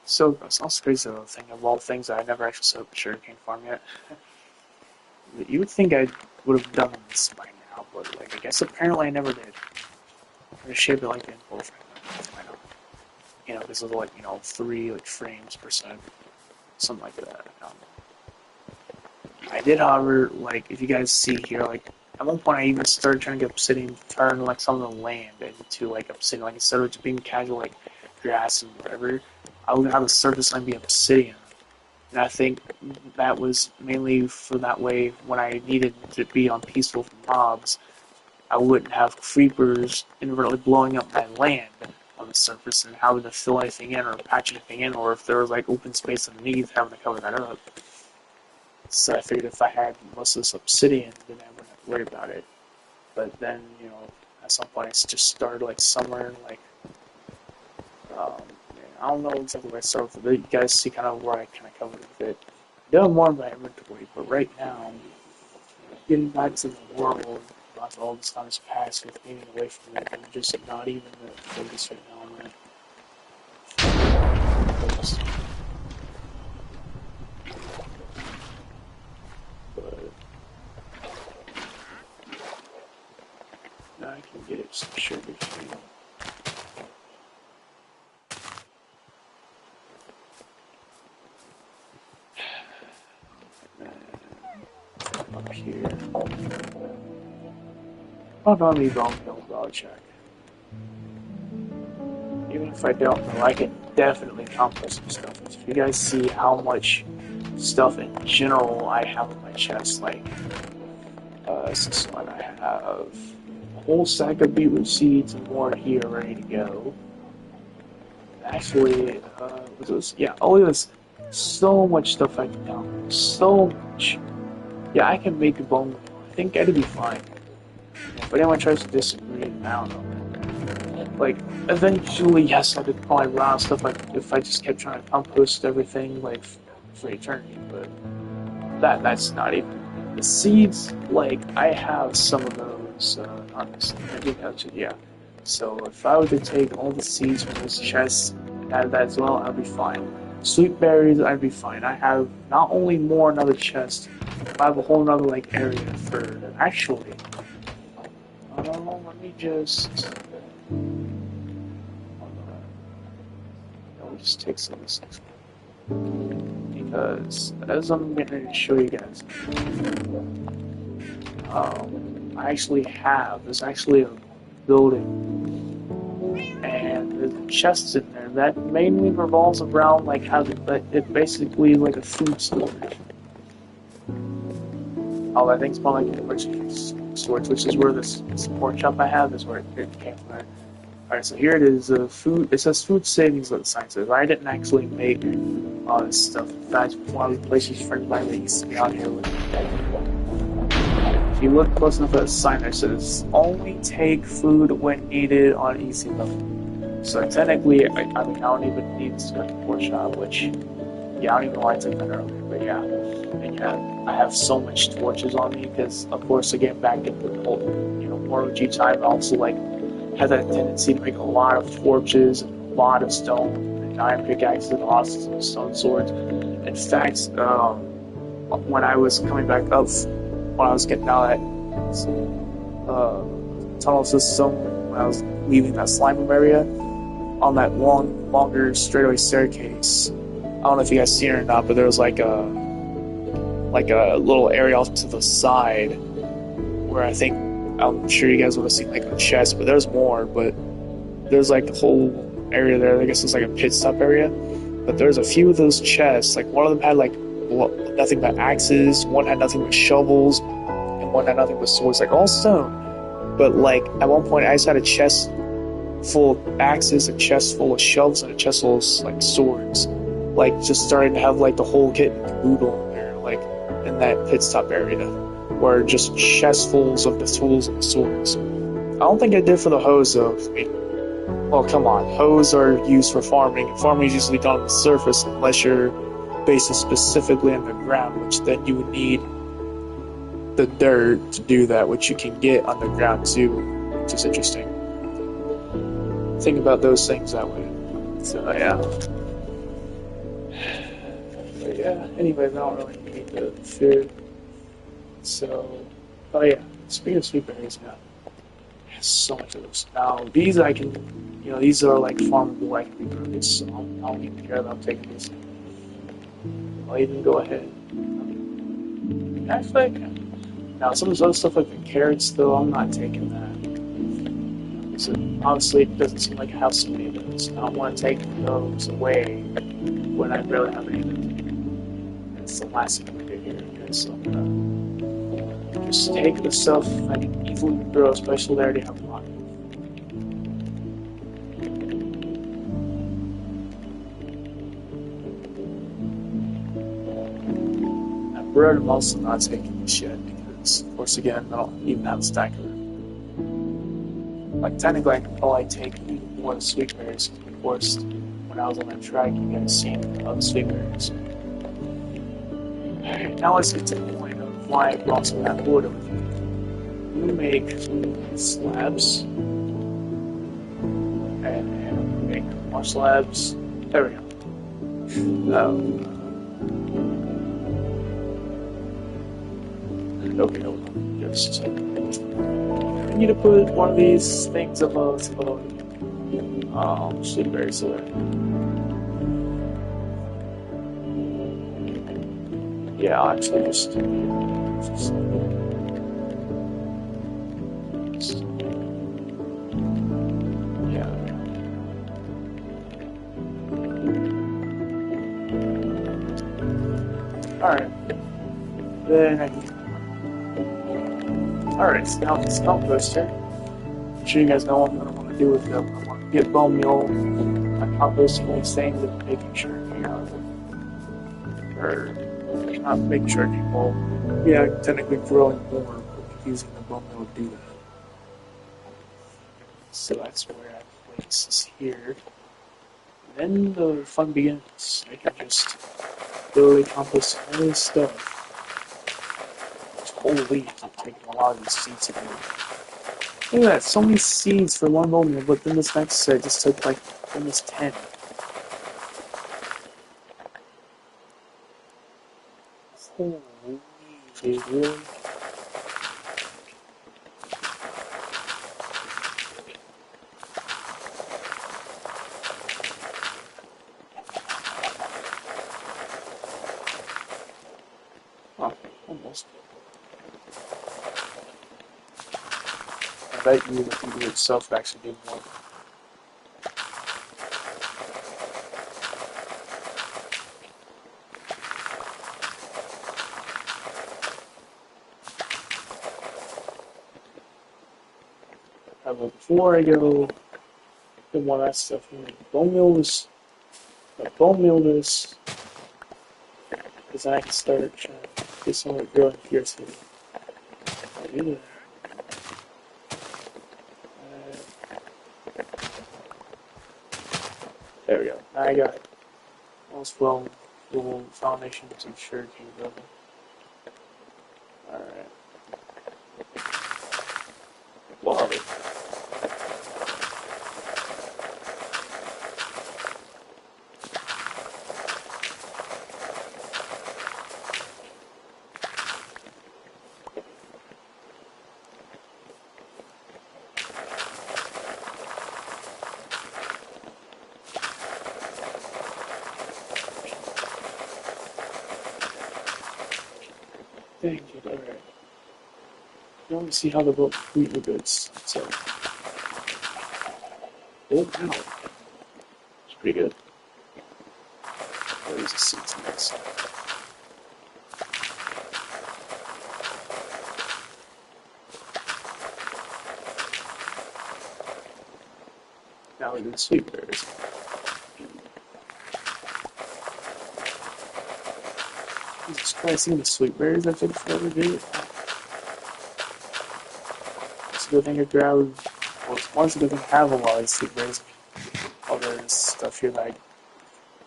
So gross. Also crazy though, thing of all things that I never actually set up a sugarcane farm yet. You would think I would have done this by now, but like I guess apparently I never did. I shaped it like the info frame. I know. This is like 3 like frames per second, something like that. I did, however, like if you guys see here, like at one point I even started trying to get obsidian to turn like some of the land into like obsidian, like instead of just being casual like grass and whatever, I would have the surface line be obsidian. And I think that was mainly for that way when I needed to be on peaceful from mobs, I wouldn't have creepers inadvertently blowing up my land on the surface and having to fill anything in or patch anything in, or if there was like open space underneath, having to cover that up. So I figured if I had most of this obsidian, then I wouldn't have to worry about it. But then, at some point, I just started like somewhere in like, um, I don't know exactly where I start with it, but you guys see kind of where I kind of covered with it. Doing more of my inventory, but right now, getting back to the world, after all this time has passed with getting away from it, and just not even the focus right now on that. But now I can get some sugar cane. Up here. Oh no, I don't know, check. Even if I don't know, I can definitely compost some stuff. If you guys see how much stuff in general I have in my chest, like this one, I have a whole sack of beetroot seeds and more here ready to go. Actually, what's this? Yeah, all of this, so much stuff I can download, so much. Yeah, I can make a bone meal. I think that'd be fine. If anyone tries to disagree, I don't know. Like, eventually, yes, I could probably run out of stuff like if I just kept trying to compost everything like for eternity, but that's not even the seeds. Like, I have some of those. I do have to, yeah. So if I were to take all the seeds from this chest and add that as well, I'd be fine. Sweet berries, I'd be fine. I have not only more another chest, but I have a whole another like area for actually. Let me just. Let me just take some of this because as I'm going to show you guys, I actually have. There's actually a building, and there's chests in there that mainly revolves around like having it basically like a food storage. Oh, I think it's more like an emergency storage, which is where this pork chop I have is where it came from. Alright, so here it is. Food. It says food savings. What the sign says. I didn't actually make all this stuff. In fact, one of the places friends of mine that used to be out here with me. If you look close enough at the sign, there says only take food when needed on easy level. So technically, I don't even need to start the pork chop, which yeah, I don't even know why I took that earlier, but yeah. And yeah, I have so much torches on me because, of course, again, back in the whole, more OG time, I also like had that tendency to make a lot of torches, and a lot of stone, and iron pickaxes, and lots of stone swords. In fact, when I was coming back up, when I was getting out of that tunnel system, when I was leaving that slime room area, on that longer straightaway staircase, I don't know if you guys seen it or not, but there was like a little area off to the side where I'm sure you guys would have seen like a chest, but there's more, but there's like the whole area there. I guess it's like a pit stop area, but there's a few of those chests. Like one of them had like nothing but axes, one had nothing but shovels, and one had nothing but swords, like all stone. But like at one point I just had a chest full of axes, a chest full of shovels, and a chest full of like swords. Like just starting to have like the whole kit and caboodle in there, like in that pit stop area. Were just chestfuls of the tools and the swords. I don't think I did for the hoes though. I mean, well, come on. Hoes are used for farming. Farming is usually done on the surface unless your base is specifically underground, which then you would need the dirt to do that, which you can get underground too, which is interesting. Think about those things that way. So, yeah. But yeah, anyways, I don't really need the food. So, oh yeah, speaking of sweet berries, yeah, so much of those. Now, these I can, these are like farmable, I can regrow this, so I don't even care about taking this. I'll even go ahead. Actually, I can. Now, some of this other stuff like the carrots, though, I'm not taking that. So, obviously, it doesn't seem like I have so many of those. I don't want to take those away when I barely have any of them. It's the last thing I'm going to do here, so I'm going to just take the stuff I can easily grow, especially they already have a lot. Now, bread I'm also not taking this yet because, of course, again, I don't even have a stack of it. Like, technically, I can probably take more of the sweet berries, of course, when when I was on that track, you guys seen sweet berries. Alright, now let's get to the point of why I brought some of that wood over here. We make slabs, and make more slabs. There we go. Okay, hold on. Just I need to put one of these things above sweet berries away. Yeah, I'll actually just yeah. Alright. Then I can. Alright, so now the stump roaster. I'm sure you guys know what I'm going to want to do with it. I want to get bone meal. My compost is saying that making sure, or not making sure people, technically growing more, but using the bone meal to do that. So that's where I place this here. And then the fun begins. I can just literally compost all this stuff. Holy, I'm taking a lot of these seeds again. Look at that, so many seeds for one bone meal, but then this next set just took like almost 10. Holy, dude, really? Oh, almost. I bet you the computer itself would actually do more. But before I go do more of that stuff, bone meal this, because then I can start trying to get some of it growing here too. I'll do that. There we go. Now I got almost full foundation to sugar cane building. Alright. Love it. Thank you, alright. You want to see how the boat wheat the goods. So, oh wow. It's pretty good. There's a seeds in this. Now we do the sweet berries. Jesus Christ, seeing the sweet berries that took forever to do. It's a good thing to grab. Well, it's a good thing to have a lot of these sweet berries. All this stuff here that I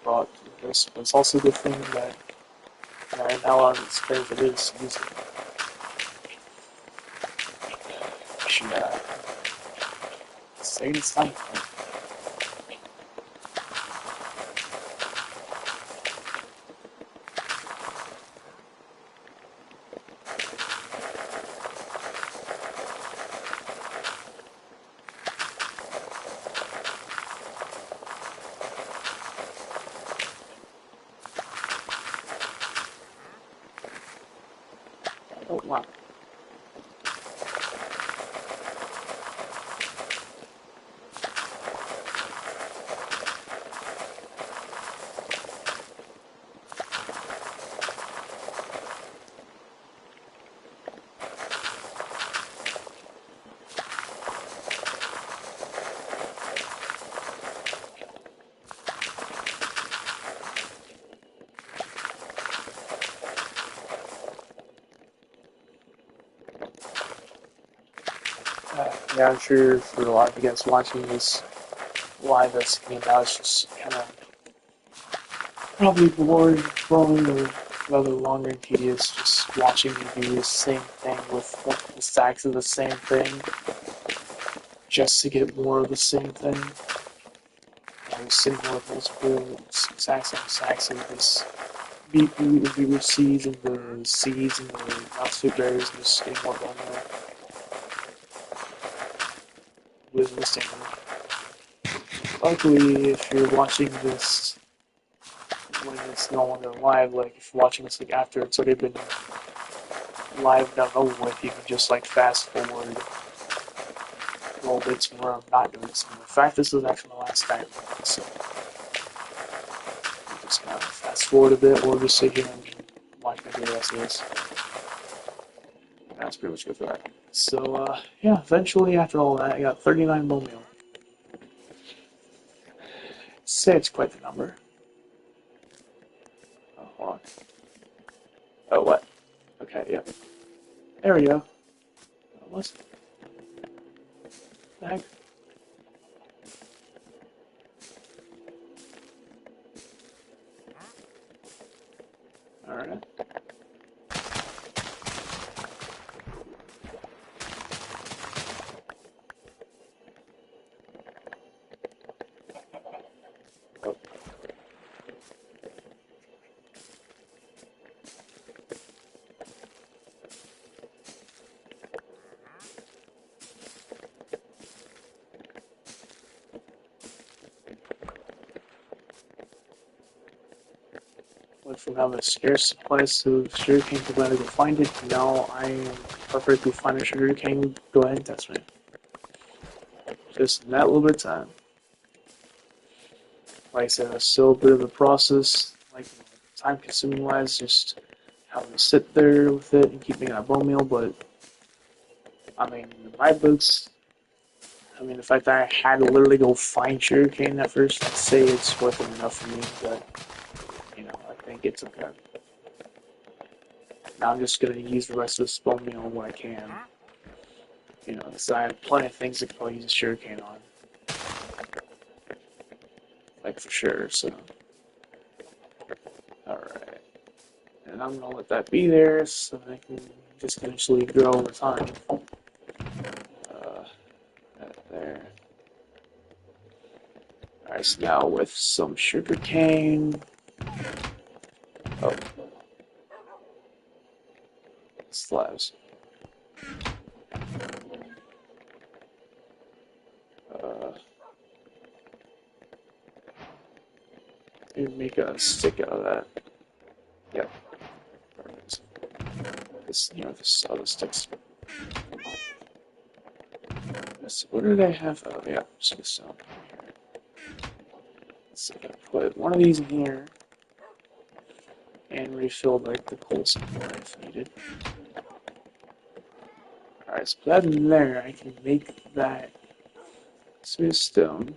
bought with this, but it's also a good thing that I have a lot of experience with this using it. Should say it's time. Oh wow. Yeah, I'm sure for a lot of you guys watching this live, that's now it's just kind of probably bored, boring, or rather longer and tedious just watching me do the same thing with multiple stacks of the same thing just to get more of the same thing. I was sitting there with multiple stacks and stacks of this beetroot and beetroot seeds and the seeds and the non-sweet berries and just getting more bone meal. Was listing. Luckily, if you're watching this when it's no longer live, like if you're watching this like after it's already been live done over with, you can just like fast forward a little bit to where I'm not doing this. In fact, this is actually my last time, so I'm just gonna fast forward a bit or just sit here and watch me do the rest of this. That's pretty much good for that. So, yeah, eventually after all that, I got 39 bone meal. Say it's quite the number. Oh, hold on. Oh, what? Okay, yeah. There we go. What's the heck? Alright. Oh. Went from having a scarce supply of sugarcane to glad to go find it. Now I am perfectly fine with sugarcane. Go ahead and test me. Just in that little bit of time. Like I said, it's still a bit of a process. Like, time consuming wise, just having to sit there with it and keep making that bone meal. But I mean, in my books, I mean, the fact that I had to literally go find sugarcane at first, I'd say it's worth it enough for me. But you know, I think it's okay. Now I'm just gonna use the rest of this bone meal when I can. You know, because I have plenty of things that I'll use sugarcane on, like for sure. So, all right, and I'm gonna let that be there so they can just eventually grow over time. That there. All right, so now with some sugarcane. Oh, slabs. Uh, maybe make a stick out of that. Yep, perfect. This, you know, this other sticks. What did I have? Oh, yeah, just some here. Let's see, I gotta put one of these in here and refill like the coal supply if needed. Alright, so put that in there. I can make that smooth stone,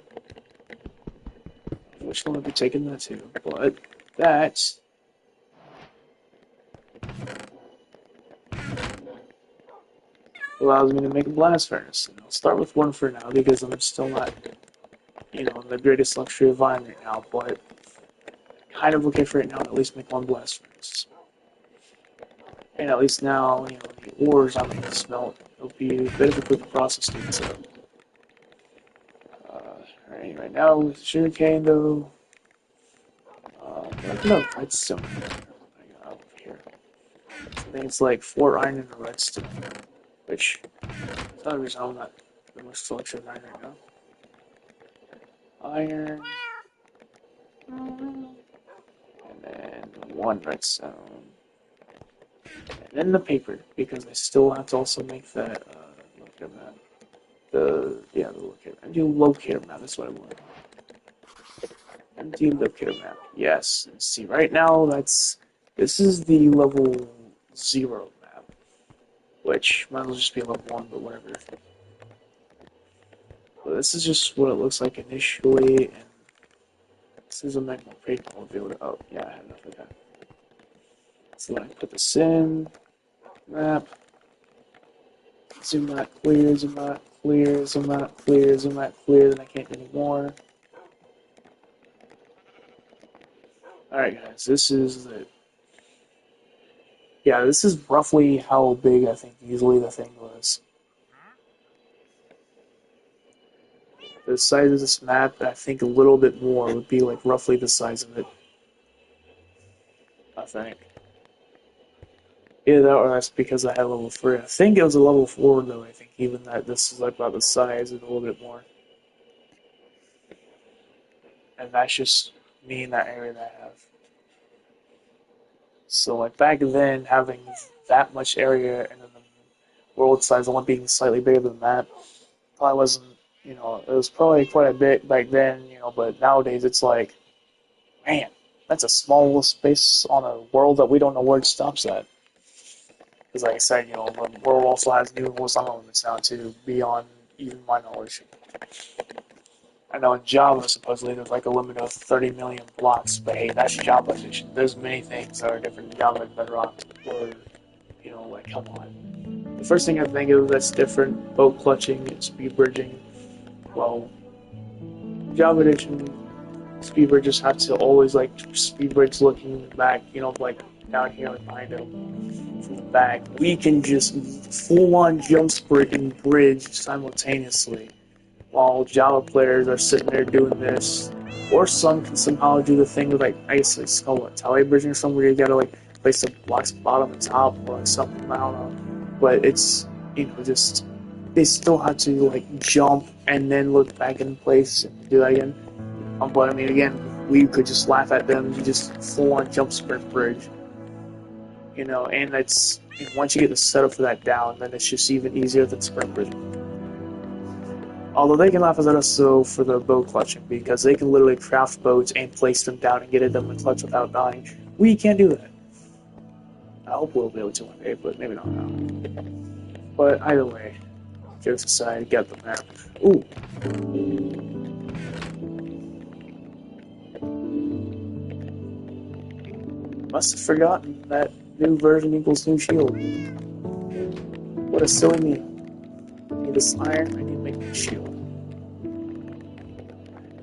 which will be taking that too, but that allows me to make a blast furnace. And I'll start with one for now because I'm still not, you know, in the greatest luxury of iron right now, but kind of okay for it now to at least make one blast furnace. And at least now, you know, the ores I'm going to smelt, it'll be a bit of a quicker process to get set up. Alright, right now with sugarcane though, no, redstone. I got over here. I think it's like 4 iron and a redstone, which is another reason I'm not the most selection of iron right now. Iron, and then 1 redstone, and then the paper because I still have to also make that locator map. The locator. Empty locator map. That's what I want. Empty locator map. Yes. And see, right now this is the level 0 map, which might as well just be level 1, but whatever. But this is just what it looks like initially, and this is a magma crate. I'll be able to. Oh, yeah, I have enough of that. So then I put this in. Map. Zoom out, clear, zoom out, clear, zoom out, clear, zoom out, clear. Then I can't do any more. Alright guys, this is the yeah, this is roughly how big I think usually the thing was. The size of this map, I think a little bit more would be like roughly the size of it, I think. Either that or that's because I had level 3. I think it was a level 4 though, I think even that this is like about the size and a little bit more. And that's just me in that area that I have. So like back then, having that much area and then the world size only being slightly bigger than that probably wasn't, it was probably quite a bit back then, but nowadays it's like, man, that's a small little space on a world that we don't know where it stops at. Because like I said, the world also has new rules on limits now too, beyond even my knowledge. I know in Java, supposedly, there's like a limit of 30 million blocks, but hey, that's Java edition. There's many things that are different in Java and Bedrock, or, like, come on. The first thing I think of that's different, boat clutching and speed bridging. Well, Java edition, speed bridges have to always, like, speed bridge looking back, like, down here like behind them from the back. We can just full-on jump sprint and bridge simultaneously, while Java players are sitting there doing this. Or some can somehow do the thing with like I guess it's called what, tally bridging or something where you gotta like place the blocks bottom and top or like something, I don't know. But it's just they still have to like jump and then look back in place and do that again. But I mean again, we could just laugh at them, you just full on jump sprint bridge. And it's once you get the setup for that down, then it's just even easier than sprint bridging. Although they can laugh at us so for the boat clutching, because they can literally craft boats and place them down and get them in clutch without dying. We can't do that. I hope we'll be able to one day, but maybe not now. But either way, jokes aside, get them there. Ooh. Must have forgotten that new version equals new shield. What a silly me. I need this iron, I need to make a shield.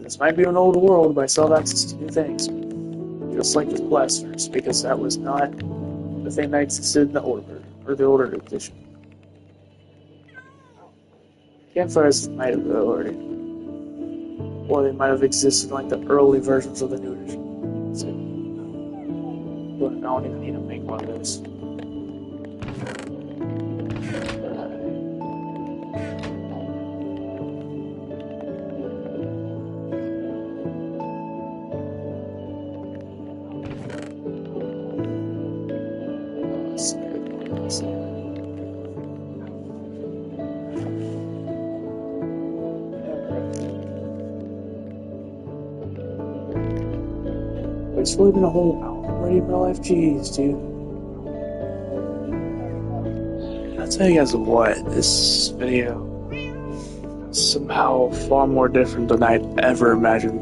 This might be an old world, but I still have access to new things. Just like with blasters, because that was not the thing that existed in the older, or the older edition. Campfires might have already. Or they might have existed in like the early versions of the new edition. So, but I don't even need to make one of those. It's really been a whole hour already of my life. Jeez, dude. I'll tell you guys what, this video is somehow far more different than I'd ever imagined.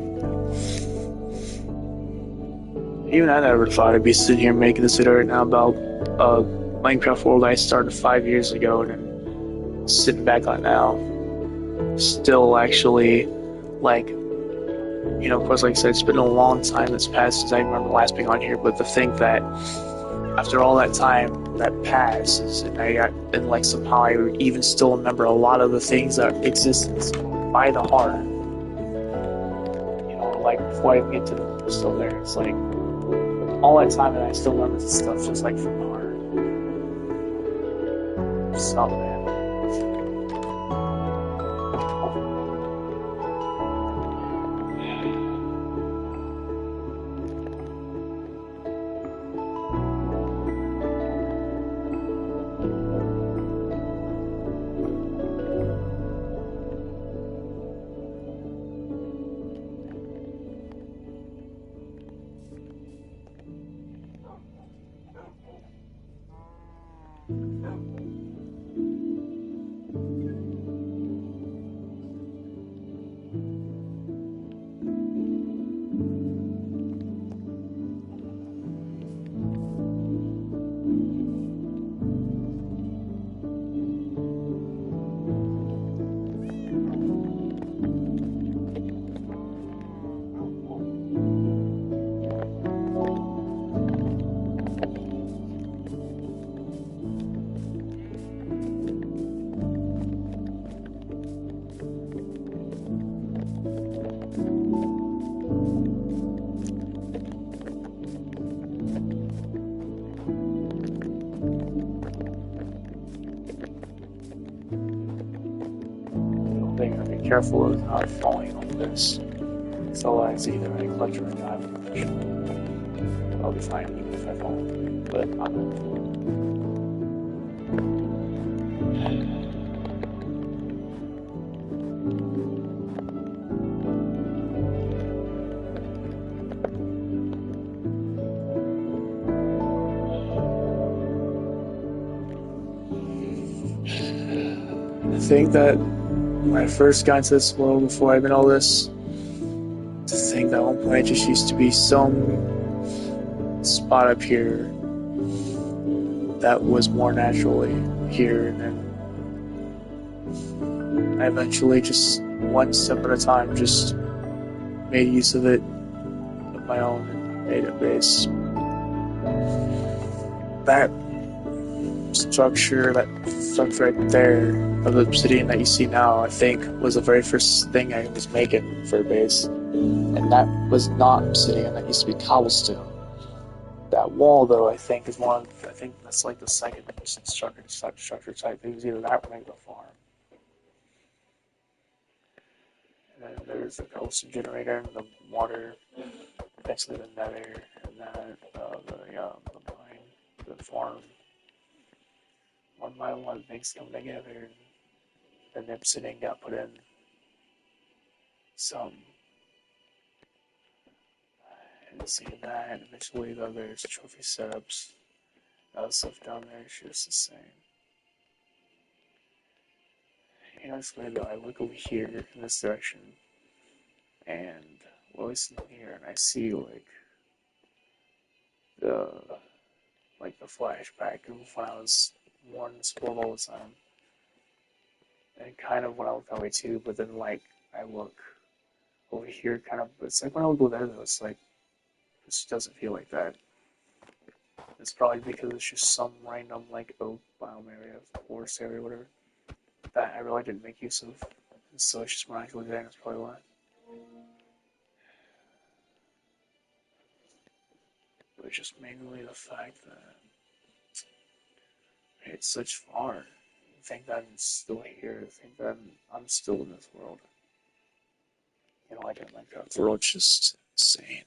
Even I never thought I'd be sitting here making this video right now about a Minecraft world I started 5 years ago and then sitting back on now. Still actually, like, of course, like I said, it's been a long time that's passed since I remember last being on here, but to think that after all that time that passes, and like somehow I even still remember a lot of the things that exist by the heart, like before I even get to them, still there. It's like all that time and I still remember this stuff just like from the heart. So, man. careful of not falling on this. Otherwise, either I clutch or I die. I'll be fine even if I fall. But I'm not. I think that when I first got into this world before I even all this, to think that at one point I just used to be some spot up here that was more naturally here, and then I eventually just one step at a time just made use of it of my own and made a base. That structure right there of the obsidian that you see now, I think, was the very first thing I was making for a base. And that was not obsidian, that used to be cobblestone. That wall, though, I think is one. I think that's like the second structure type. It was either that or maybe the farm. And then there's the cobblestone generator and the water, eventually the nether, and then the mine, the farm. One by one, things come together, and the obsidian got put in. Some, and seeing that, and eventually there's trophy setups. Other stuff down there is just the same. You know, it's weird though. I look over here in this direction, and well, listen here, and I see the the flashback of when I was more in this world all the time, and kind of when I look that way too. But then I look over here, kind of. It's like when I look over there, though, it's like this doesn't feel like that. It's probably because it's just some random oak biome area, forest area, whatever, that I really didn't make use of. So it's just miraculously there, and that's probably why. But it's just mainly the fact that it's such far. Think that I'm still here. Think that I'm still in this world. You know, like in Minecraft, the world's just insane.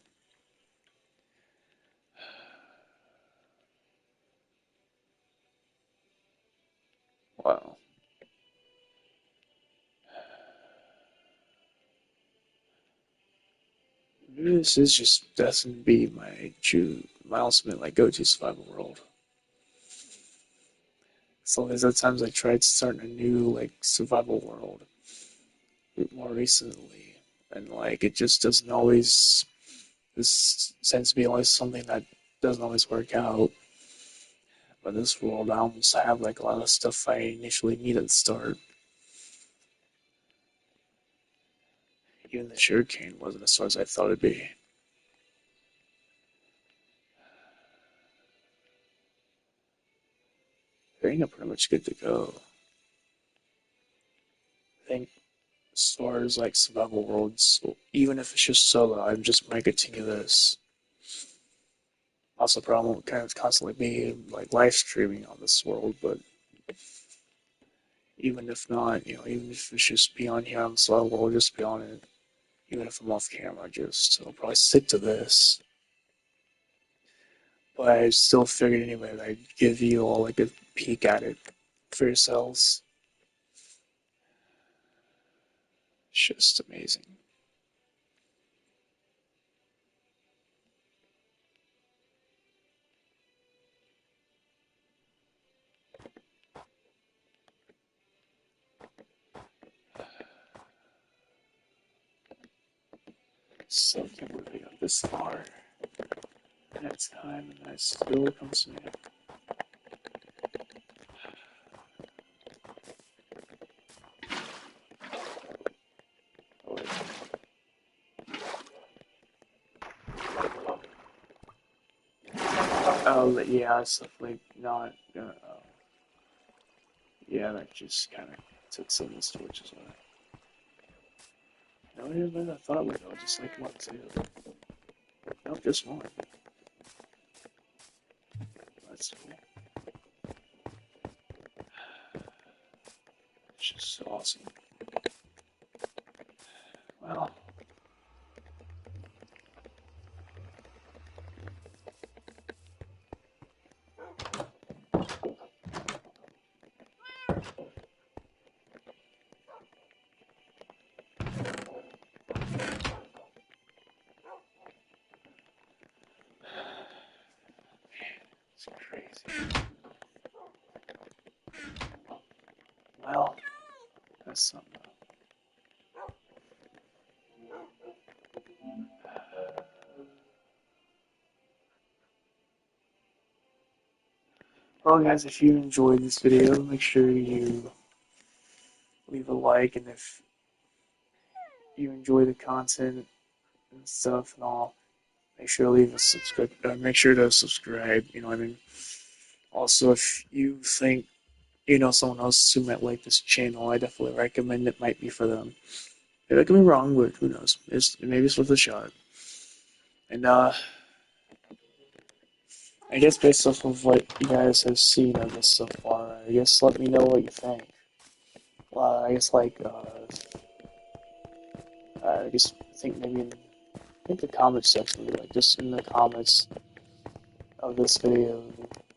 Wow. This is just destined to be my ultimate go-to survival world. So there's at times I tried starting a new survival world more recently, and it just doesn't always. This tends to be always something that doesn't always work out. But this world, I almost have a lot of stuff I initially needed to start. Even the sugarcane wasn't as far as I thought it'd be. I think I'm pretty much good to go. I think as far as survival worlds, even if it's just solo, I'm just might continue this. Also, problem would kind of constantly be live streaming on this world, but even if not, even if it's just be on here on the survival world, just be on it. Even if I'm off camera, I'll probably stick to this. But I still figured anyway that I'd give you all a peek at it for yourselves. It's just amazing. So I can't believe I got this far. And it's time, and it still comes to me. Oh, wait. Oh, yeah, stuff not. Yeah, that just kind of took some of the torches away. No, I thought it would go just one too. Nope, just one. That's cool. It's just so awesome. Well, it's crazy. Well, that's something. Well, guys, if you enjoyed this video, make sure you leave a like, and if you enjoy the content and stuff and all, make sure to leave a subscribe. Make sure to subscribe. You know what I mean. Also, if you think you know someone else who might like this channel, I definitely recommend it. Might be for them. Maybe I can be wrong, but who knows? Maybe it's worth a shot. And I guess based off of what you guys have seen of this so far, I guess let me know what you think. I guess I guess I think maybe I think the comment section, like just in the comments of this video,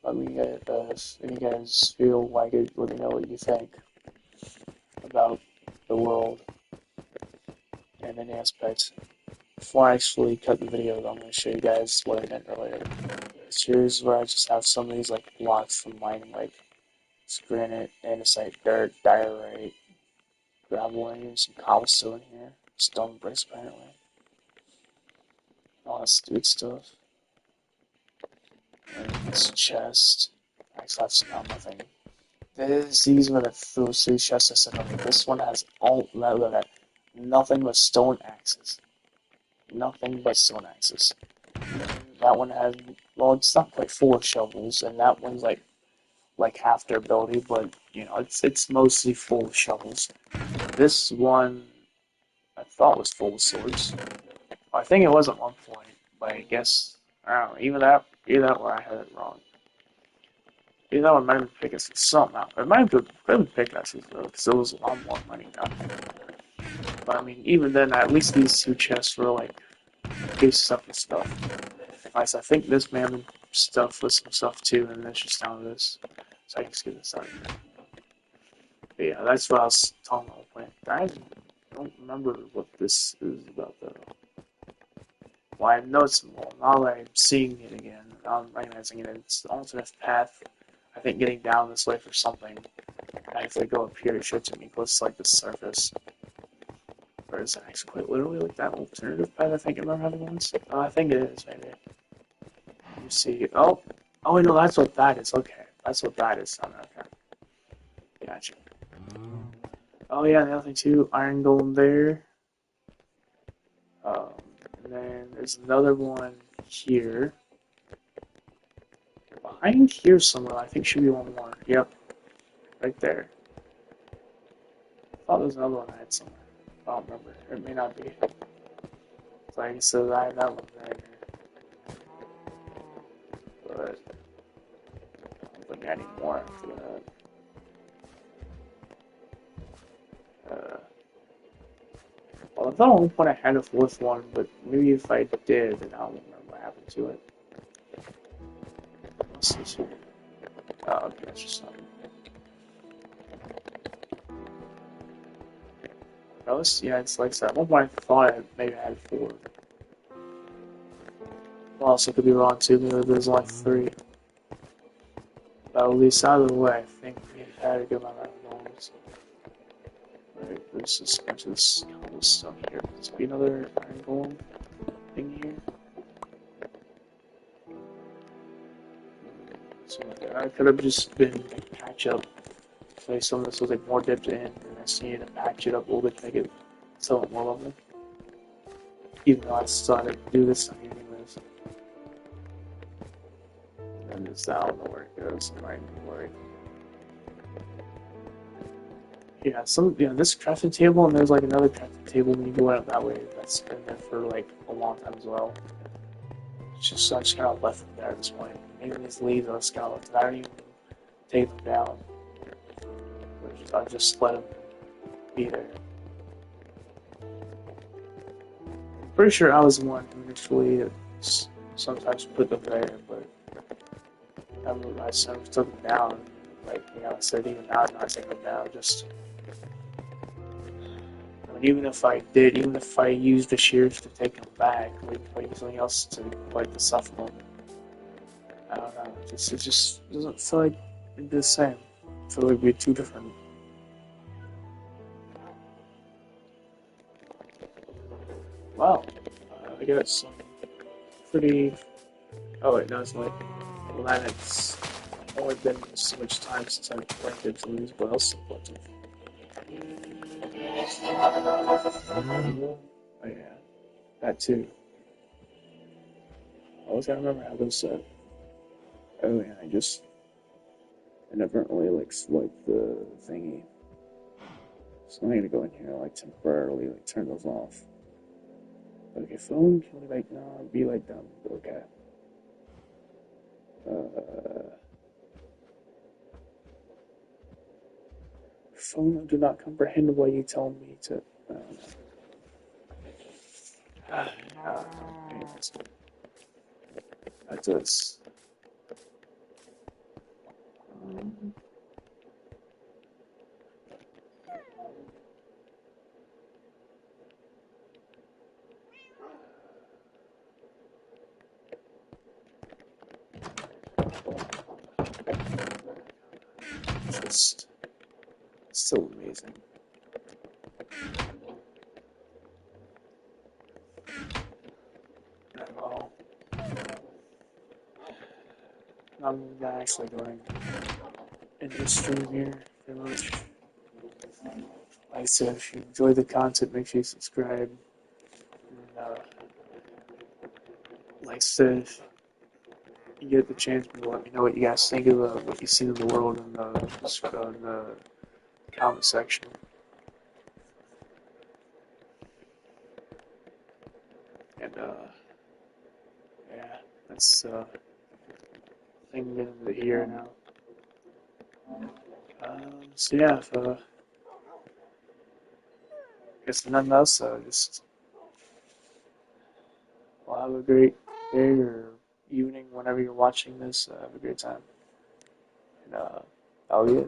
let me get if you guys feel like it, let me know what you think about the world and any aspects. Before I actually cut the video, I'm going to show you guys what I meant earlier. Here's where I just have some of these like blocks from mining, like granite, andesite, dirt, diorite, gravel in here, some cobblestone here, stone bricks apparently, all that stupid stuff. And this chest, I actually have some on my thing. These were the first three chests I set up. This one has all that, nothing but stone axes. Nothing but stone axes. That one has, well, it's not quite full of shovels, and that one's like half their ability, but you know, it's mostly full of shovels. This one I thought was full of swords. Well, I think it was at one point, but I guess I don't know. Either that, or I had it wrong. Either that one might have been pickaxes, something out. It might have been pickaxes though, because it was a lot more money now. But I mean, even then, at least these two chests were like base stuff and stuff. Nice. I think this man stuff with some stuff too, and then it's just down to this. So I can just get this out of here. But yeah, that's what I was talking about. I don't remember what this is about though. Well, I know it's well, now that I'm seeing it again, now I'm recognizing it. It's the alternate path. I think getting down this way for something. And if I go up here, it shows to me close to like the surface. Or is it actually quite literally like that alternative path I think I remember having once? Oh, I think it is, maybe. Let me see. Oh, no, that's what that is. Okay, that's what that is. Oh, okay. Gotcha. Oh, yeah, the other thing too, iron golem there. Um, and then there's another one here. Behind here somewhere, I think should be one more. Yep, right there. I thought there was another one I had somewhere. I don't remember. It may not be. So I said I had that one right here. But I don't think I need more after that. Well, I thought at one point I had a fourth one, but maybe if I did, then I don't remember what happened to it. What's this here? Oh, okay, that's just something. Oh, yeah, it's like that. At one point I thought maybe I had four. Well, also could be wrong too. Maybe there's only three. But at least out of the way, I think we had a good amount of bones. Right, there's just a bunch of this stuff here. There's be another iron golem thing here. So I could have just been like patch up. So some of this was like more dipped in, and I just needed to patch it up a little bit to make it somewhat more level. Even though I started to do this thing anyways. And it's I don't know where it goes. I'm not even worried. Yeah, this crafting table, and there's like another crafting table when you go out that way that's been there for like a long time as well. It's just I just kind of left them there at this point. Maybe these leaves are skeletons. I don't even take them down. I just let them be there. Pretty sure I was the one who initially sometimes put them there, but I sort of took them down. Like, I said, even now I'm not taking them down. Just, even if I did, even if I used the shears to take them back, like something else to like the soft them, I don't know. It just doesn't feel like it'd be the same. I feel like we're two different. Wow, I got some pretty. Oh wait, no, it's like planets. Only been so much time since I've planted these, but else I've planted. Oh yeah, that too. I always gotta remember how those said. Oh yeah, I never really like swiped the thingy. So I'm gonna go in here and like temporarily like turn those off. Okay, phone can we like not be like them? Okay. Uh, phone do not comprehend what you tell me to. Uh, uh, that does. Um, just so amazing. Oh, I'm actually going in the stream here pretty much. Like I said, if you enjoy the content, make sure you subscribe. And, like I said, if you get the chance, let me know what you guys think of what you've seen in the world in the comment section. And yeah, that's thing getting to the year now. So yeah, if, I guess nothing else. Just well, have a great day or evening whenever you're watching this. Have a great time. And that'll be it.